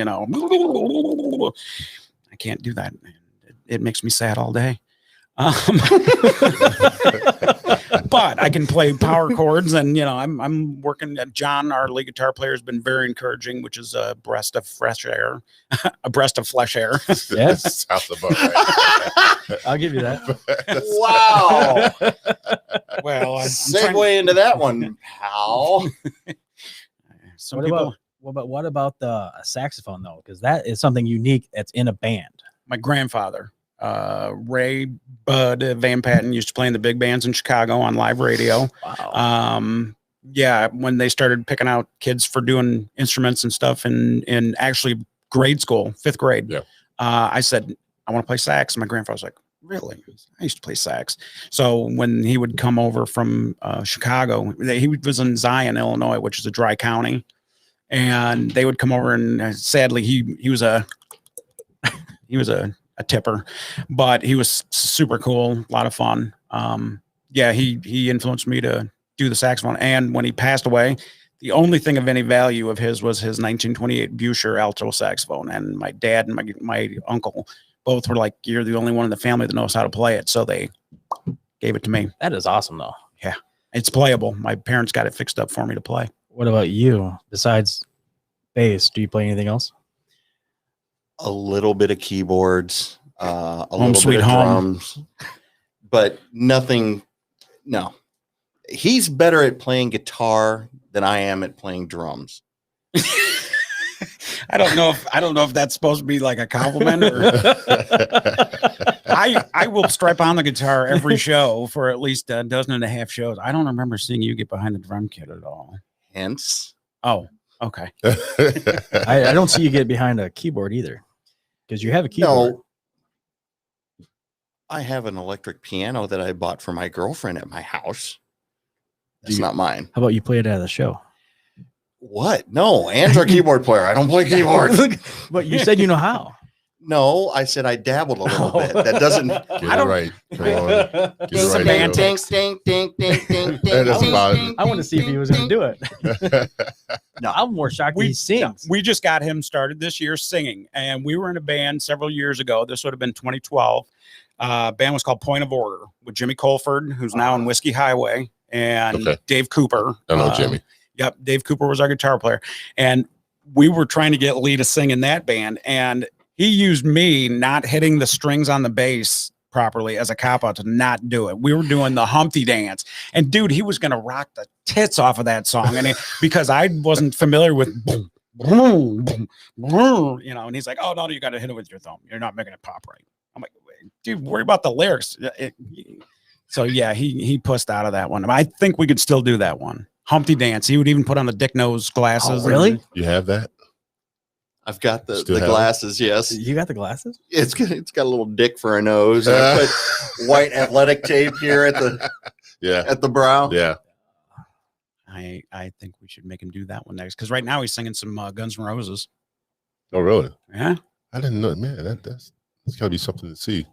I can't do that. It makes me sad all day. But I can play power chords, and I'm working at John, our lead guitar player, has been very encouraging, which is a breath of fresh air, a breast of flesh air. Yes, sounds about right. I'll give you that. Wow. Well, segue into that one, pal. What about the saxophone though? Because that is something unique that's in a band. My grandfather, Ray Bud Van Patten, used to play in the big bands in Chicago on live radio. Wow. When they started picking out kids for doing instruments and stuff in actually grade school, 5th grade, I said, I want to play sax. And my grandfather was like, really? I used to play sax. So when he would come over from Chicago, he was in Zion, Illinois, which is a dry county. And they would come over, and sadly, he was a tipper, but he was super cool, a lot of fun. He influenced me to do the saxophone. And when he passed away, the only thing of any value of his was his 1928 Buescher alto saxophone. And my dad and my uncle both were like, you're the only one in the family that knows how to play it. So they gave it to me. That is awesome though. Yeah, it's playable. My parents got it fixed up for me to play. What about you? Besides bass, do you play anything else? A little bit of keyboards, a Home little Sweet bit of Home. drums, but nothing. No, he's better at playing guitar than I am at playing drums. I don't know if that's supposed to be like a compliment or I will strap on the guitar every show for at least a dozen and a half shows. I don't remember seeing you get behind the drum kit at all. Hence. Oh, okay. I don't see you get behind a keyboard either, because you have a keyboard. No. I have an electric piano that I bought for my girlfriend at my house. It's not mine. How about you play it at the show? What? No, Anne's our keyboard player. I don't play keyboard. But you said you know how. No, I said I dabbled a little bit. That doesn't. Get I it don't- right. Come on. Get it Ding, right, ding, Joe. ding, ding, ding, ding, ding, That's ding, about it. ding, I want to see if he was going to do it. No. I'm more shocked that he sings. We just got him started this year singing, and we were in a band several years ago. This would have been 2012. Band was called Point of Order with Jimmy Colford, who's now in Whiskey Highway, and Okay. Dave Cooper. I know Jimmy. Yep, Dave Cooper was our guitar player, and we were trying to get Lee to sing in that band, and he used me not hitting the strings on the bass properly as a cop out to not do it. We were doing the Humpty dance, and dude, he was going to rock the tits off of that song, and because I wasn't familiar with boom, boom, boom, boom, you know, and he's like, "Oh no, you got to hit it with your thumb. You're not making it pop right." I'm like, "Dude, worry about the lyrics." So yeah, he pushed out of that one. I think we could still do that one. Humpty dance. He would even put on the dick nose glasses. Oh, really? You have that? I've got the Still have it? glasses. Yes, You got the glasses? it's got a little dick for a nose. And I put white athletic tape here at the brow. Yeah. I think we should make him do that one next, because right now he's singing some Guns N' Roses. Oh, really? Yeah, I didn't know. Man, that's got to be something to see.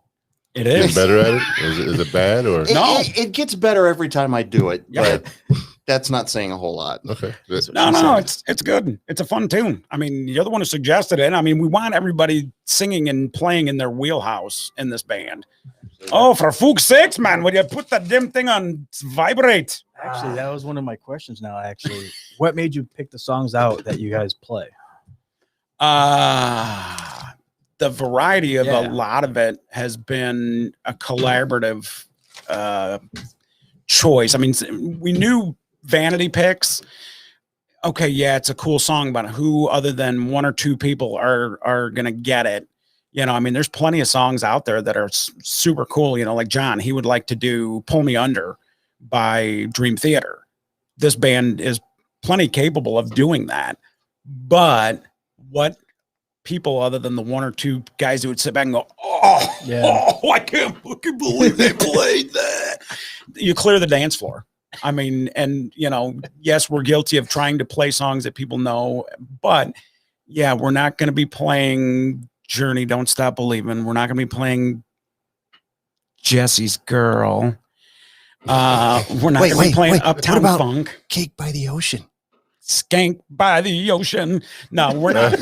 it Getting is. better at it? Is it bad or? No. It gets better every time I do it, Yeah. but that's not saying a whole lot. Okay. No, it's good. It's a fun tune. I mean, you're the one who suggested it. I mean, we want everybody singing and playing in their wheelhouse in this band. Oh, for fuck's sakes, man, would you put that damn thing on vibrate? Actually, that was one of my questions now, actually. What made you pick the songs out that you guys play? The variety of Yeah. a lot of it has been a collaborative choice. I mean, we knew Vanity Picks. Okay, yeah, it's a cool song, but who other than one or two people are gonna get it? You know, I mean, there's plenty of songs out there that are super cool. You know, like John, he would like to do "Pull Me Under" by Dream Theater. This band is plenty capable of doing that, but what people other than the one or two guys who would sit back and go, I can't fucking believe they played that. You clear the dance floor. I mean, and you know, yes, we're guilty of trying to play songs that people know, but yeah, we're not going to be playing Journey, Don't Stop Believing. We're not going to be playing Jesse's Girl. We're not going to be playing Uptown What about Funk. Cake by the Ocean? Skank by the Ocean. No, we're not.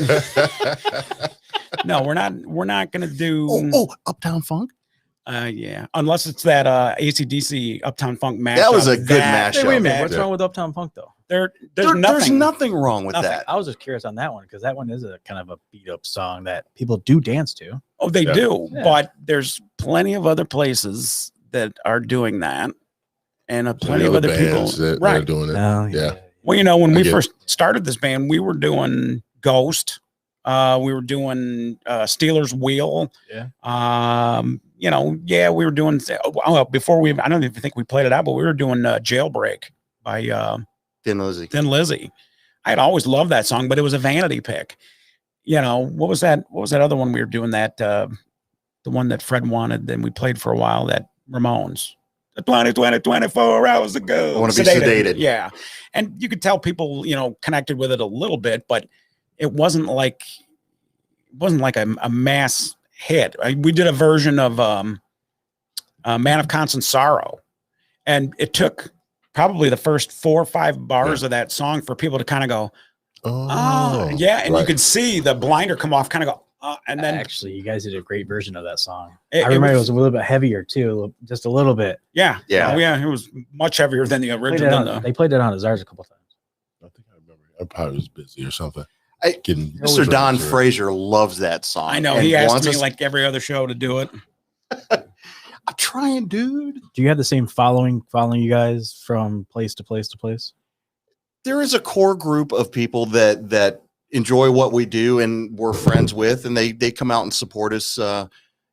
No, we're not. We're not going to do. Uptown Funk. Yeah, unless it's that AC/DC Uptown Funk mashup. That was a good mashup. Hey, wait a minute. that- What's wrong with Uptown Funk, though? There's There's nothing. nothing wrong with Nothing. that. I was just curious on that one, because that one is a kind of a beat up song that people do dance to. Oh, they Yeah. do, Yeah. but there's plenty of other places that are doing that, and plenty of other people. that are Right. doing it. Oh, Yeah. Well, you know, when I we get it. first started this band, we were doing Ghost. We were doing Steelers Wheel. Yeah. You know, yeah, we were doing. Before we, I don't even think we played it out, but we were doing Jailbreak by Thin Lizzy. Thin Lizzy. I had always loved that song, but it was a vanity pick. You know, what was that? What was that other one we were doing? That the one that Fred wanted, then we played for a while. That Ramones. 24 hours ago. I Wanna Be Sedated. Yeah. And you could tell people, you know, connected with it a little bit, but it wasn't like a mass hit. We did a version of Man of Constant Sorrow, and it took probably the first 4 or 5 bars of that song for people to kind of go, oh, yeah. And you right. could see the blinder come off, kind of go, and then Actually, you guys did a great version of that song. It- I it remember it was- was a little bit heavier too, just a little bit. yeah. Yeah. Oh, yeah. It was much heavier than the Played original. it than on- the- they played it on his ours a couple times. I think I remember. I probably was busy or something. I- Mr. Don Fraser loves that song. I know and he asked wants me us- like every other show to do it. I'm trying, dude. Do you have the same following you guys from place to place to place? There is a core group of people that enjoy what we do and we're friends with, and they come out and support us at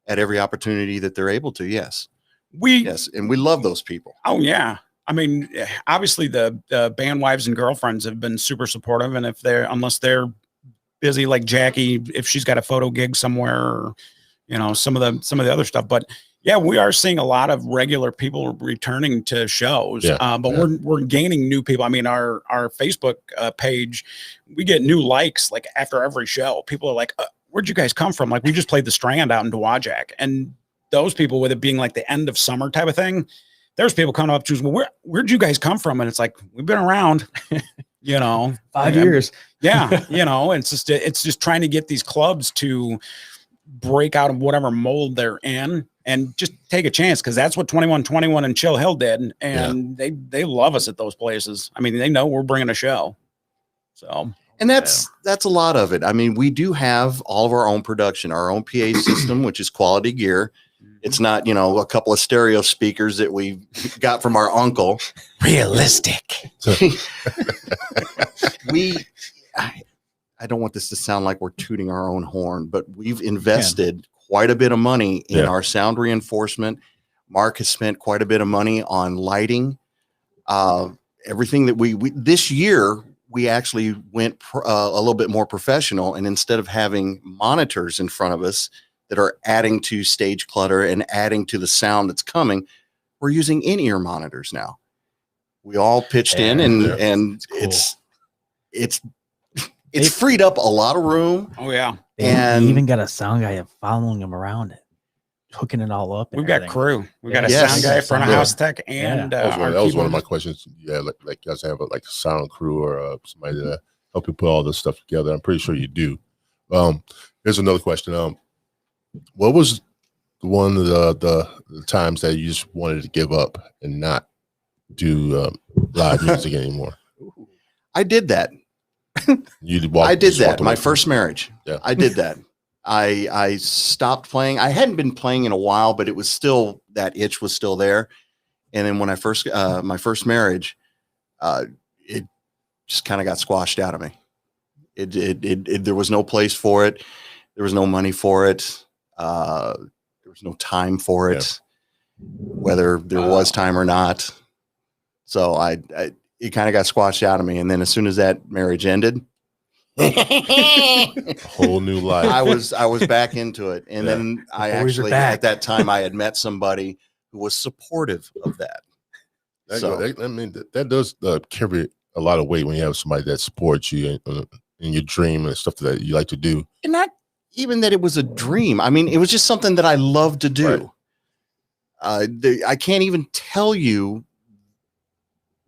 every opportunity that they're able to. Yes, and we love those people. Oh yeah. I mean, obviously the band wives and girlfriends have been super supportive, and unless they're busy like Jackie, if she's got a photo gig somewhere, or, you know, some of the other stuff. But yeah, we are seeing a lot of regular people returning to shows. But we're gaining new people. I mean, our Facebook page, we get new likes like after every show. People are like, "Where'd you guys come from?" Like, we just played the Strand out in Dowagiac, and those people, with it being like the end of summer type of thing, there's people coming up to us, well, where'd you guys come from? And it's like, we've been around, you know, 5 years. Yeah. You know, it's just trying to get these clubs to break out of whatever mold they're in and just take a chance. Cause that's what 2121 and Chill Hill did. And they love us at those places. I mean, they know we're bringing a show. So, and that's a lot of it. I mean, we do have all of our own production, our own PA system, which is quality gear. It's not, you know, a couple of stereo speakers that we got from our uncle. Realistic. I don't want this to sound like we're tooting our own horn, but we've invested quite a bit of money in our sound reinforcement. Mark has spent quite a bit of money on lighting. Everything that we this year, we actually went a little bit more professional. And instead of having monitors in front of us that are adding to stage clutter and adding to the sound that's coming, we're using in-ear monitors now. We all pitched in, and cool. it's freed up a lot of room. Oh yeah. And even got a sound guy following him around it, hooking it all up. We've got crew. We've got a sound guy, front of house tech, and that was one of my questions. Yeah, like you guys have a sound crew or somebody to help you put all this stuff together. I'm pretty sure you do. Here's another question. What was one of the times that you just wanted to give up and not do live music anymore? I did that. I did that. My first marriage. Yeah. I did that. I stopped playing. I hadn't been playing in a while, but it was still, that itch was still there. And then when I first, my first marriage, it just kind of got squashed out of me. There was no place for it. There was no money for it. There was no time for it, whether there was time or not. So it kind of got squashed out of me. And then as soon as that marriage ended, a whole new life. I was back into it. And then I actually, at that time, I had met somebody who was supportive of that. That does carry a lot of weight when you have somebody that supports you in your dream and stuff that you like to do. And not even that it was a dream. I mean, it was just something that I love to do. Right. I can't even tell you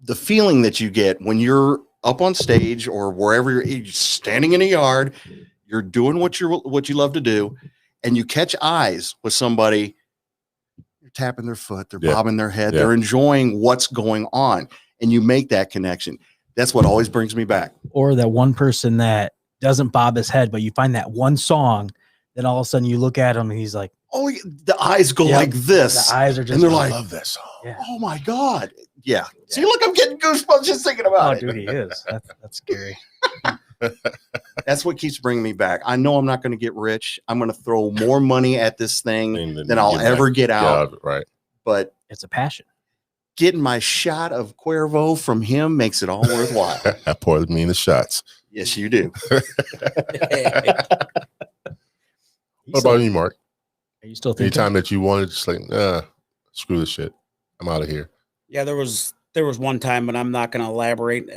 the feeling that you get when you're up on stage or wherever you're standing in a yard, you're doing what you love to do, and you catch eyes with somebody. They're tapping their foot, they're bobbing their head, they're enjoying what's going on, and you make that connection. That's what always brings me back. Or that one person that doesn't bob his head, but you find that one song, then all of a sudden you look at him and he's like, oh, the eyes go like this. The eyes are just, and they're like, I love that song. Yeah. Oh my God. Yeah. See, look, I'm getting goosebumps just thinking about it. Oh, dude, he is. That's scary. That's what keeps bringing me back. I know I'm not going to get rich. I'm going to throw more money at this thing than I'll ever get out. Right. But it's a passion. Getting my shot of Cuervo from him makes it all worthwhile. I pour me in the shots. Yes, you do. What about you, Mark? Are you still thinking? Anytime that you wanted, just like, screw this shit, I'm out of here. Yeah, there was one time, but I'm not going to elaborate.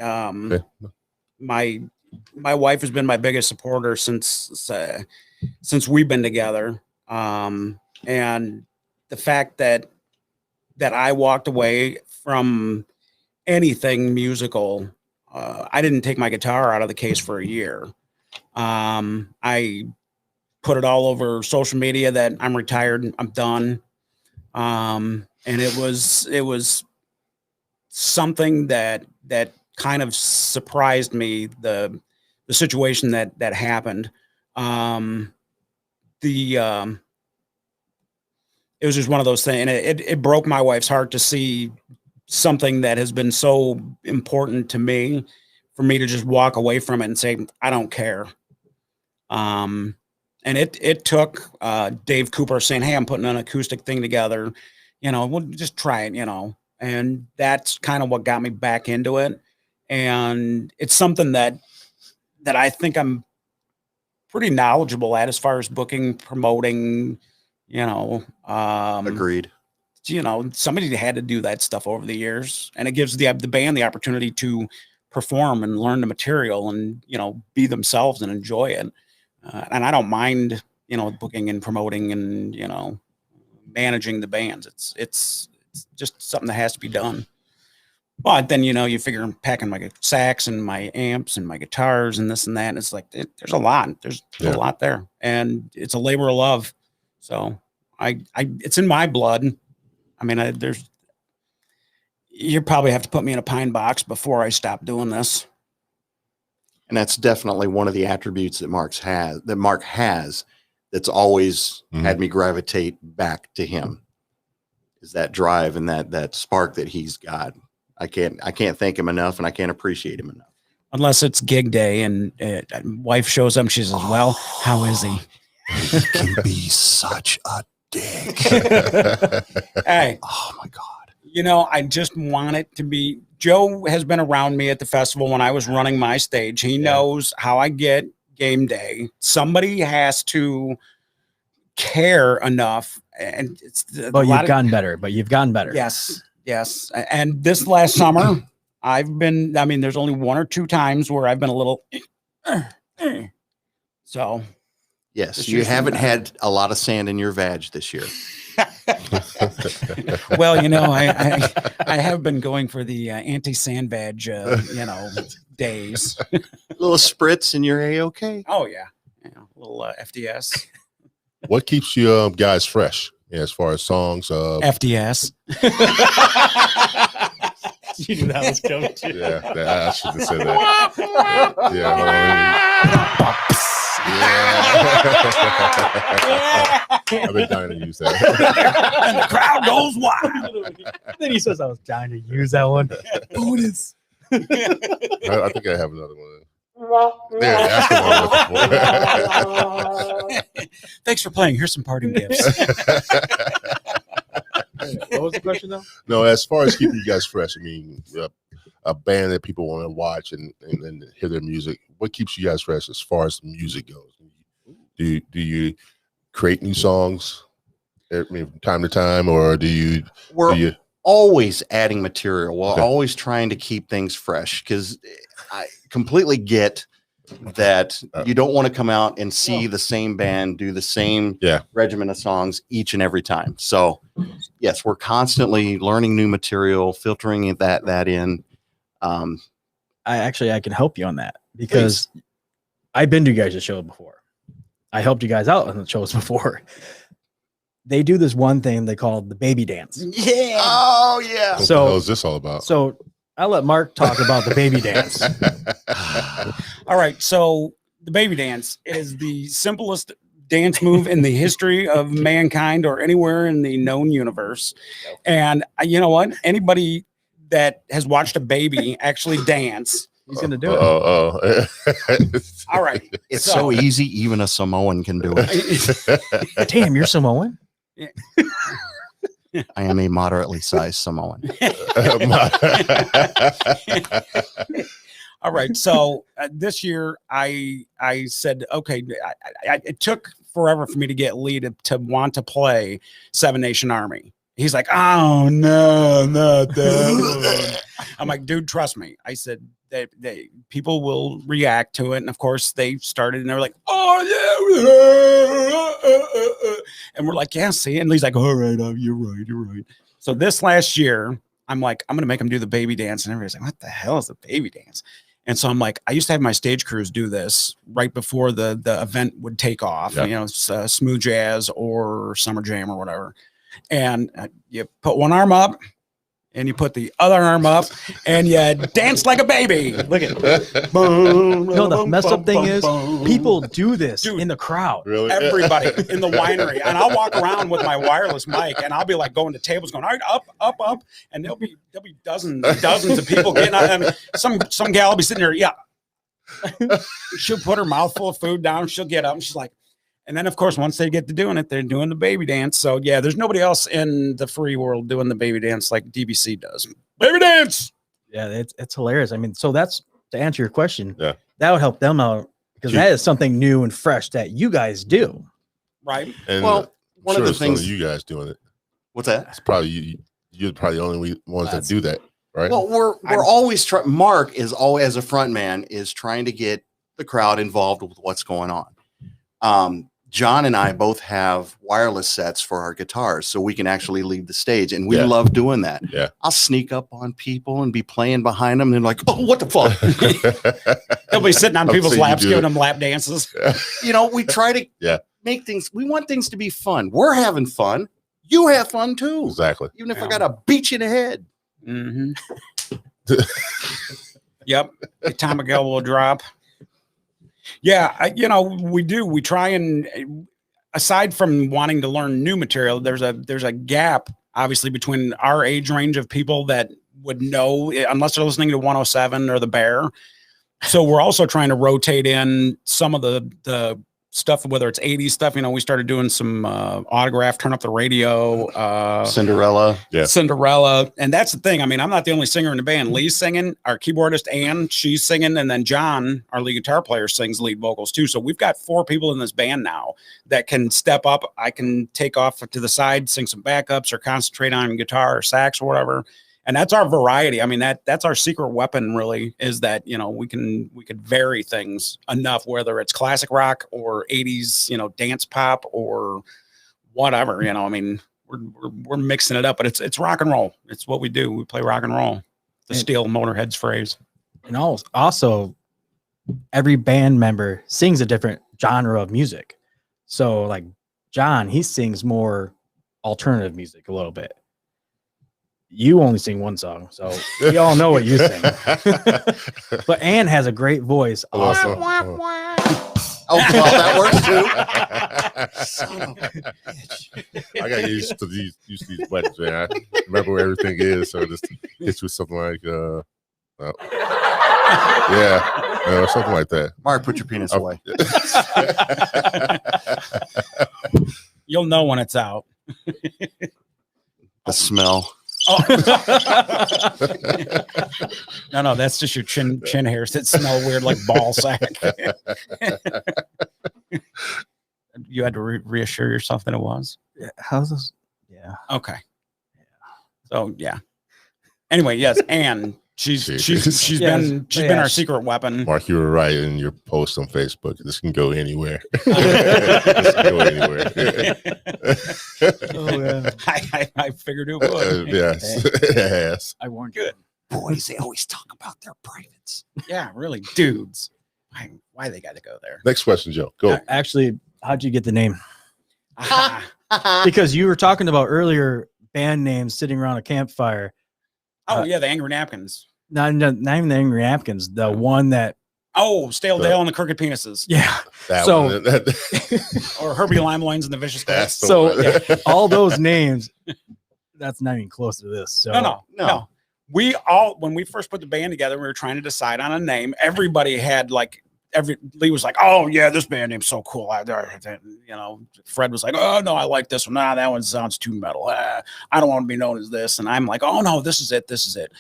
My wife has been my biggest supporter since we've been together, and the fact that I walked away from anything musical, I didn't take my guitar out of the case for a year. I put it all over social media that I'm retired, I'm done, and it was something that kind of surprised me, the situation that happened. it was just one of those things. And it broke my wife's heart to see something that has been so important to me for me to just walk away from it and say, I don't care. And it took Dave Cooper saying, hey, I'm putting an acoustic thing together, we'll just try it, and that's kind of what got me back into it. And it's something that I think I'm pretty knowledgeable at as far as booking, promoting, Agreed. Somebody had to do that stuff over the years, and it gives the band the opportunity to perform and learn the material and, be themselves and enjoy it. And I don't mind, booking and promoting and, managing the bands. It's just something that has to be done. But then, you figure I'm packing my sax and my amps and my guitars and this and that. And it's like, there's a lot, there's a lot there, and it's a labor of love. So it's in my blood. I mean, you probably have to put me in a pine box before I stop doing this. And that's definitely one of the attributes that Mark has that's always had me gravitate back to him, is that drive and that spark that he's got. I can't thank him enough, and I can't appreciate him enough. Unless it's gig day and wife shows up, she says, well, how is he? He can be such a dick. Hey, oh my God. I just want it to be. Joe has been around me at the festival when I was running my stage. He knows how I get game day. Somebody has to care enough, and But you've gotten better. Yes. And this last summer, there's only one or two times where I've been a little. So. Yes, you haven't had a lot of sand in your vag this year. Well, I have been going for the anti-sand vag, days. A little spritz and you're A-okay. Oh, yeah. A little FDS. What keeps you guys fresh as far as songs? FDS. You knew that was coming too. Yeah, I should have said that. Yeah. I've been dying to use that. And the crowd goes wild. Then he says, I was dying to use that one. Bonus. I think I have another one. Yeah, that's the one I'm looking for. Thanks for playing. Here's some parting gifts. What was the question, though? No, as far as keeping you guys fresh, I mean, a band that people want to watch and hear their music. What keeps you guys fresh as far as the music goes? Do you create new songs from time to time, or do you? We're always adding material. We're always trying to keep things fresh, because I completely get that you don't want to come out and see the same band do the same regimen of songs each and every time. So yes, we're constantly learning new material, filtering that in. I can help you on that, because I've been to you guys' show before. I helped you guys out on the shows before. They do this one thing they call the baby dance. Yeah. Oh yeah. What the hell is this all about? So I'll let Mark talk about the baby dance. All right. So the baby dance is the simplest dance move in the history of mankind or anywhere in the known universe. And you know what? Anybody that has watched a baby actually dance, he's going to do it. All right. It's so easy. Even a Samoan can do it. Damn, you're Samoan? I am a moderately sized Samoan. All right. So this year I said, okay, it took forever for me to get Lee to want to play Seven Nation Army. He's like, oh no, not that one. I'm like, dude, trust me. I said they people will react to it. And of course they started and they were like, oh yeah. And we're like, yeah, see. And Lee's like, all right, you're right. So this last year, I'm like, I'm going to make them do the baby dance. And everybody's like, what the hell is the baby dance? And so I'm like, I used to have my stage crews do this right before the event would take off, Smooth Jazz or Summer Jam or whatever. And you put one arm up, and you put the other arm up and you dance like a baby. Look at No, the messed up thing is people do this in the crowd. Really? everybody in the winery, and I'll walk around with my wireless mic, and I'll be like going to tables, going, all right, up, and there'll be dozens of people getting out. I mean, some gal will be sitting there, yeah. She'll put her mouth full of food down. She'll get up, and she's like, and then of course once they get to doing it, they're doing the baby dance. So yeah, there's nobody else in the free world doing the baby dance like DBC does. Baby dance. Yeah, it's hilarious. I mean, so that's to answer your question. Yeah. That would help them out because that is something new and fresh that you guys do. Right. And Well, one of the it's only things- you guys doing it. What's that? It's probably you're probably the only ones that do that, right? Well, we're always trying. Mark is always, as a front man, is trying to get the crowd involved with what's going on. John and I both have wireless sets for our guitars, so we can actually leave the stage, and we Yeah. love doing that. Yeah. I'll sneak up on people and be playing behind them, and they're like, "Oh, what the fuck?" They'll be sitting on I'm people's saying you laps, do giving it. them lap dances. You know, we try to Yeah. make things. We want things to be fun. We're having fun. You have fun too, Exactly. even if I Yeah. got to beat you in the head. Mm-hmm. Yep. The time ago will drop. Yeah, we do. We try and, aside from wanting to learn new material, there's a gap, obviously, between our age range of people that would know, unless they're listening to 107 or the Bear. So we're also trying to rotate in some of the stuff, whether it's 80s stuff. We started doing some autograph, turn up the radio, Cinderella. Yeah. Cinderella. And that's the thing. I mean, I'm not the only singer in the band. Lee's singing, our keyboardist Ann, she's singing, and then John, our lead guitar player, sings lead vocals too. So we've got 4 people in this band now that can step up. I can take off to the side, sing some backups, or concentrate on guitar or sax or whatever. And that's our variety. I mean, that's our secret weapon, really, is that, we could vary things enough, whether it's classic rock or 80s, dance pop or whatever. I mean, we're mixing it up, but it's rock and roll. It's what we do. We play rock and roll. To steal Motorhead's phrase. And also, every band member sings a different genre of music. So, like John, he sings more alternative music a little bit. You only sing one song, so we all know what you sing. But Ann has a great voice. Also, Oh, well, that works too. Son of a bitch. I got used to these buttons, man. I remember where everything is, so just hits with something like something like that. Mark, put your penis away. You'll know when it's out. The smell. Oh. No, that's just your chin hairs that smell weird like ball sack. You had to reassure yourself that it was. how's this? Yeah. Okay. So yeah. Anyway, yes, Ann. She's been our secret weapon. Mark, you were right in your post on Facebook. This can go anywhere. This can go anywhere. Oh yeah. I figured it would. Yes, it has. I warned Good. Boys, they always talk about their privates. Yeah, really, dudes. Why they got to go there? Next question, Joe. Go. Actually, how'd you get the name? Ah. Because you were talking about earlier band names sitting around a campfire. Oh yeah, the Angry Napkins. Not even the Angry Napkins. The one that. Oh, Stale Dale and the Crooked Penises. Yeah. That So- one, Or Herbie Lime Loins and the Vicious that's Cats. the So one. all those names. That's not even close to this. So No. We all, when we first put the band together, we were trying to decide on a name. Everybody had Lee was like, oh yeah, this band name's so cool. Fred was like, oh no, I like this one. Nah, that one sounds too metal. I don't want to be known as this. And I'm like, oh no, this is it. This is it.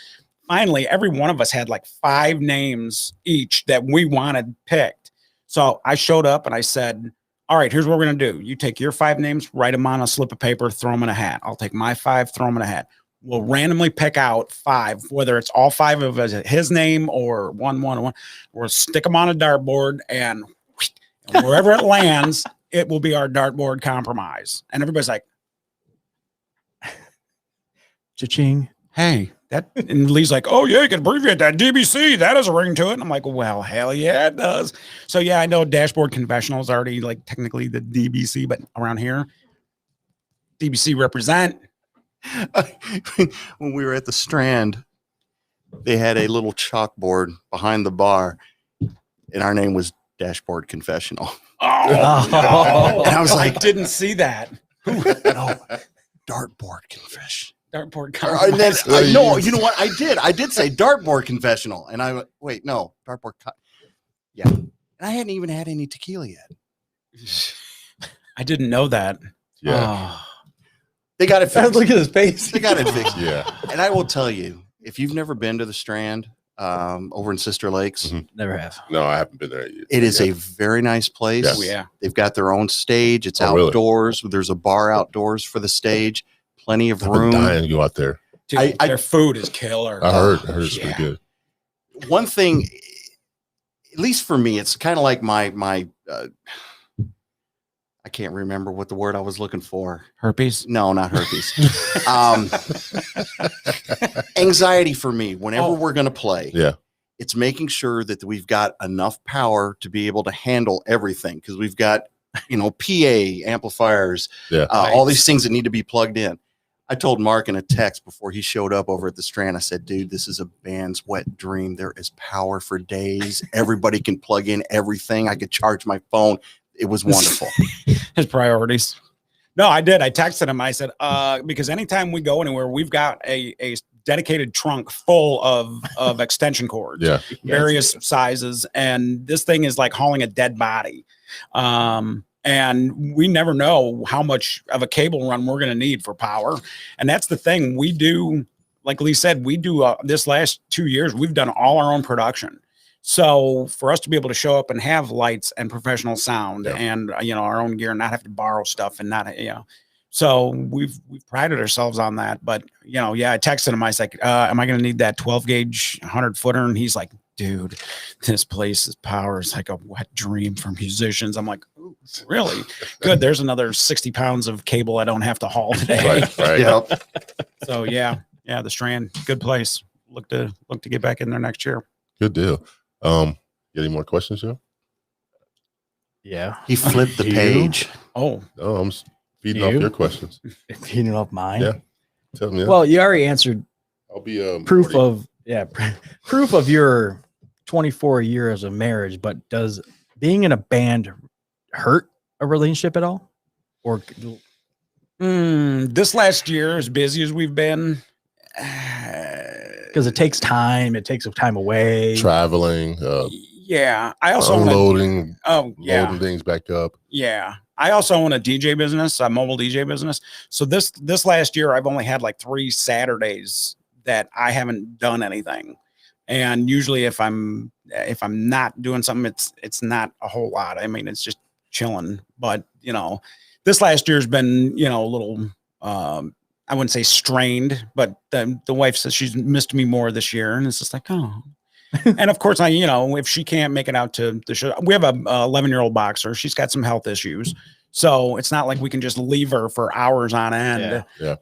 Finally, every one of us had 5 names each that we wanted picked. So I showed up and I said, all right, here's what we're going to do. You take your 5 names, write them on a slip of paper, throw them in a hat. I'll take my 5, throw them in a hat. We'll randomly pick out 5, whether it's all 5 of us, his name or one. We'll stick them on a dartboard and wherever it lands, it will be our dartboard compromise. And everybody's like, cha-ching. hey, and Lee's like, oh yeah, you can abbreviate that DBC. That has a ring to it. And I'm like, well, hell yeah, it does. So yeah, I know Dashboard Confessional is already technically the DBC, but around here, DBC represent. when we were at the Strand, they had a little chalkboard behind the bar, and our name was Dashboard Confessional. Oh, Oh. no. And I was like, I didn't see that. no, Dartboard Confession. Dartboard And then, compromise. no, you know what? I did say Dartboard Confessional, and I went, wait, no, Dartboard. Yeah, and I hadn't even had any tequila yet. I didn't know that. Yeah. Oh. They got it fixed. Look at his face. They got it fixed. Yeah. And I will tell you, if you've never been to the Strand over in Sister Lakes, Mhm. Never have. No, I haven't been there yet. it is a very nice place. Yes. Oh, yeah. They've got their own stage. It's Oh, really? outdoors. There's a bar outdoors for the stage. Plenty of I've been room. dying to go out there. Dude, I- their food is killer. I heard it's yeah. pretty good. One thing, at least for me, it's kind of like my I can't remember what the word I was looking for. Herpes. No, not herpes. Anxiety for me whenever Oh. we're going to play. Yeah. It's making sure that we've got enough power to be able to handle everything, because we've got, PA amplifiers, Yeah. all these things that need to be plugged in. I told Mark in a text before he showed up over at the Strand, I said, dude, this is a band's wet dream. There is power for days. Everybody can plug in everything. I could charge my phone. It was wonderful. His priorities. No, I did. I texted him. I said, because anytime we go anywhere, we've got a dedicated trunk full of extension cords, Yeah. various sizes. And this thing is like hauling a dead body. And we never know how much of a cable run we're going to need for power. And that's the thing we do. Like Lee said, we do this last 2 years, we've done all our own production. So for us to be able to show up and have lights and professional sound Yeah. and, our own gear, and not have to borrow stuff and not, so we've prided ourselves on that. But, I texted him. I was like, am I going to need that 12 gauge 100 footer? And he's like, dude, this place's power is like a wet dream for musicians. I'm like, ooh, really? Good. There's another 60 pounds of cable I don't have to haul today. Right. Yep. So yeah, the Strand, good place. Look to get back in there next year. Good deal. You any more questions, Joe? Yeah. He flipped the You? page. Oh, No, I'm just feeding off You? your questions. Feeding off mine. Yeah. Tell me. Well, you already answered I'll be proof 40. of proof of your 24 years of marriage. But does being in a band hurt a relationship at all? Or this last year, as busy as we've been, because it takes time, it takes some time away. traveling, yeah. I also own unloading, loading things back up. Yeah. I also own a DJ business, a mobile DJ business. So this last year, I've only had like 3 Saturdays that I haven't done anything. And usually if I'm not doing something, it's not a whole lot. I mean, it's just chilling. But, this last year's been, a little, I wouldn't say strained, but the wife says she's missed me more this year. And it's just like, oh. And of course, if she can't make it out to the show, we have a 11-year-old boxer. She's got some health issues. So it's not like we can just leave her for hours on end. Yeah.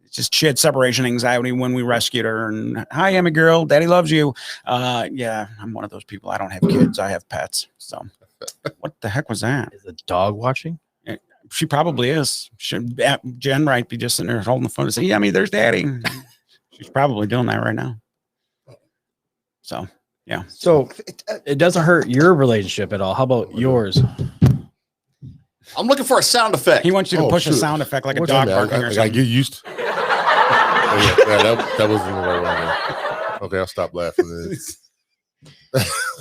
It's just she had separation anxiety when we rescued her. And hi, Emmy girl, daddy loves you. Yeah, I'm one of those people. I don't have kids. I have pets. So what the heck was that? Is the dog watching? She probably is. Jen might be just sitting there holding the phone and say, yeah, there's daddy. She's probably doing that right now. So, yeah. So it doesn't hurt your relationship at all. How about yours? I'm looking for a sound effect. He wants you to Oh, push a shoot. sound effect like a What's dog I barking or gotta something. get used to. That wasn't the right one. Okay, I'll stop laughing.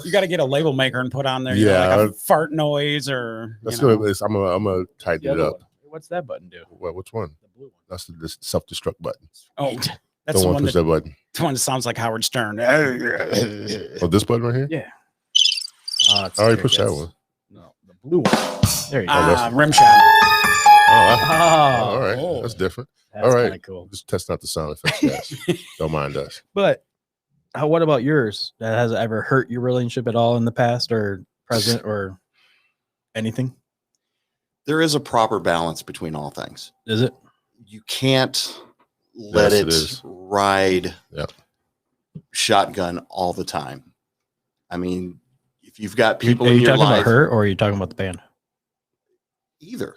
You got to get a label maker and put on there, Yeah. like a fart noise or. That's you know. good. I'm gonna tighten The it other up. one. What's that button do? Well, which one? The blue one. That's the self-destruct button. Oh, that's Don't the want one to push that, that button. the one that sounds like Howard Stern. Oh, this button right here. Yeah. I already pushed that one. No, the blue one. There you go. that's- Rim shot. Oh, all right. oh, That's different. that's all right. kind of cool. Just testing out the sound effects, guys. Don't mind us. But what about yours? That has it ever hurt your relationship at all in the past or present or anything? There is a proper balance between all things. Is it? You can't let Yes, it it is. ride Yep. shotgun all the time. I mean, if you've got Are people you in your talking life, about her or are you talking about the band? either.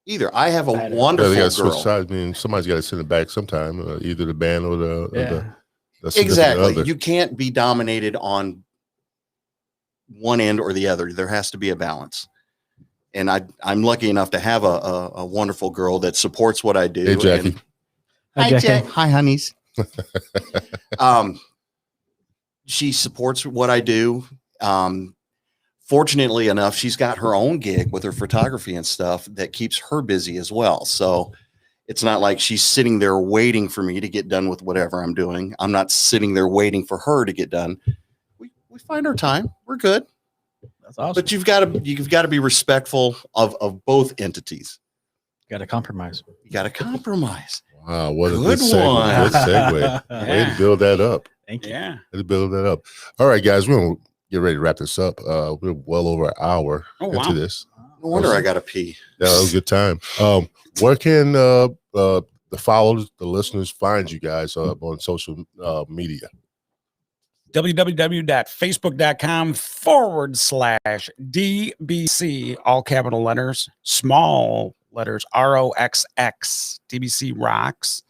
Either. I have a I don't know. Yeah, wonderful they got to switch girl. sides. I mean, somebody's got to send it back sometime, either the band or the significant Exactly. other. You can't be dominated on one end or the other. There has to be a balance. And I'm lucky enough to have a wonderful girl that supports what I do. Hey, Jackie. And, Hi, hi, Jackie. Jack. Hi, honeys. She supports what I do. Fortunately enough, she's got her own gig with her photography and stuff that keeps her busy as well. So it's not like she's sitting there waiting for me to get done with whatever I'm doing. I'm not sitting there waiting for her to get done. We find our time. We're good. That's awesome. But you've got to be respectful of both entities. Got to compromise. You got to compromise. Wow, what a Good good segue. one. Good segue. Way Yeah. to build that up. Thank you. Yeah. Way to build that up. All right, guys, we're going to get ready to wrap this up. We're well over an hour Oh, into wow. this. No wonder I got to pee. Yeah, that was a good time. Where can the followers, the listeners find you guys on social media? www.facebook.com/DBC, all capital letters, small letters, ROXX, DBC Rocks.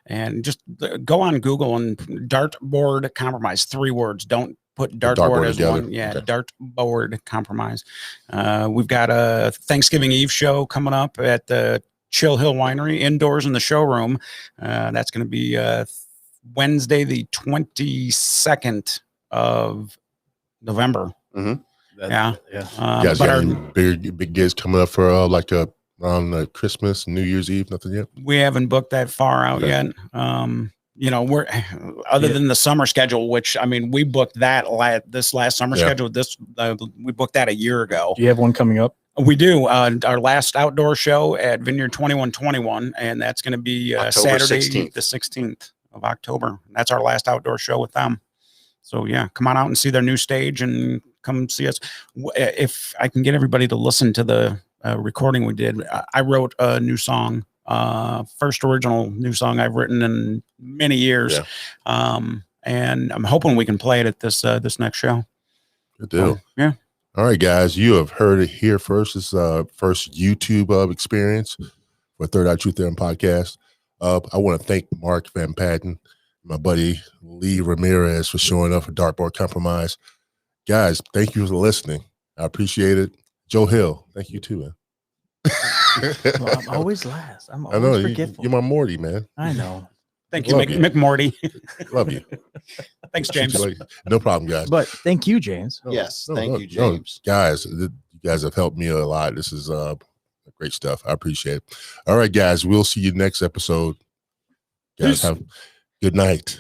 And just go on Google and dartboard compromise, 3 words. Don't put dartboard as together. one. Yeah, Okay. dartboard compromise. We've got a Thanksgiving Eve show coming up at the Chill Hill Winery, indoors in the showroom. That's going to be Wednesday, the 22nd of November. Mhm. Yeah. Yeah. You guys But got any big gigs coming up for around Christmas, New Year's Eve? Nothing yet? we haven't booked that far out Okay. yet. We're other Yeah. than the summer schedule, which I mean, we booked that this last summer Yeah. schedule. We booked that a year ago. Do you have one coming up? We do our last outdoor show at Vineyard 2121, and that's going to be October Saturday, 16th. the 16th of October. That's our last outdoor show with them. So yeah, come on out and see their new stage and come see us. If I can get everybody to listen to the recording we did, I wrote a new song, first original new song I've written in many years. Yeah. And I'm hoping we can play it at this next show. Good deal. Yeah. All right, guys, you have heard it here first. This is first YouTube experience for Third Eye Truth Theorem podcast. I want to thank Mark Van Patten, my buddy Lee Ramirez for showing up for Dartboard Compromise. Guys, thank you for listening. I appreciate it. Joe Hill, thank you too, man. Well, I'm always last. I'm I always know forgetful. you're my Morty, man. I know. Thank you, Love Mick Morty. Love you. Thanks, Treat James. you like- no problem, guys. But thank you, James. Yes. No, Thank no, you, no, James. guys, you guys have helped me a lot. This is great stuff. I appreciate it. All right, guys, we'll see you next episode. Guys, Peace. have good night.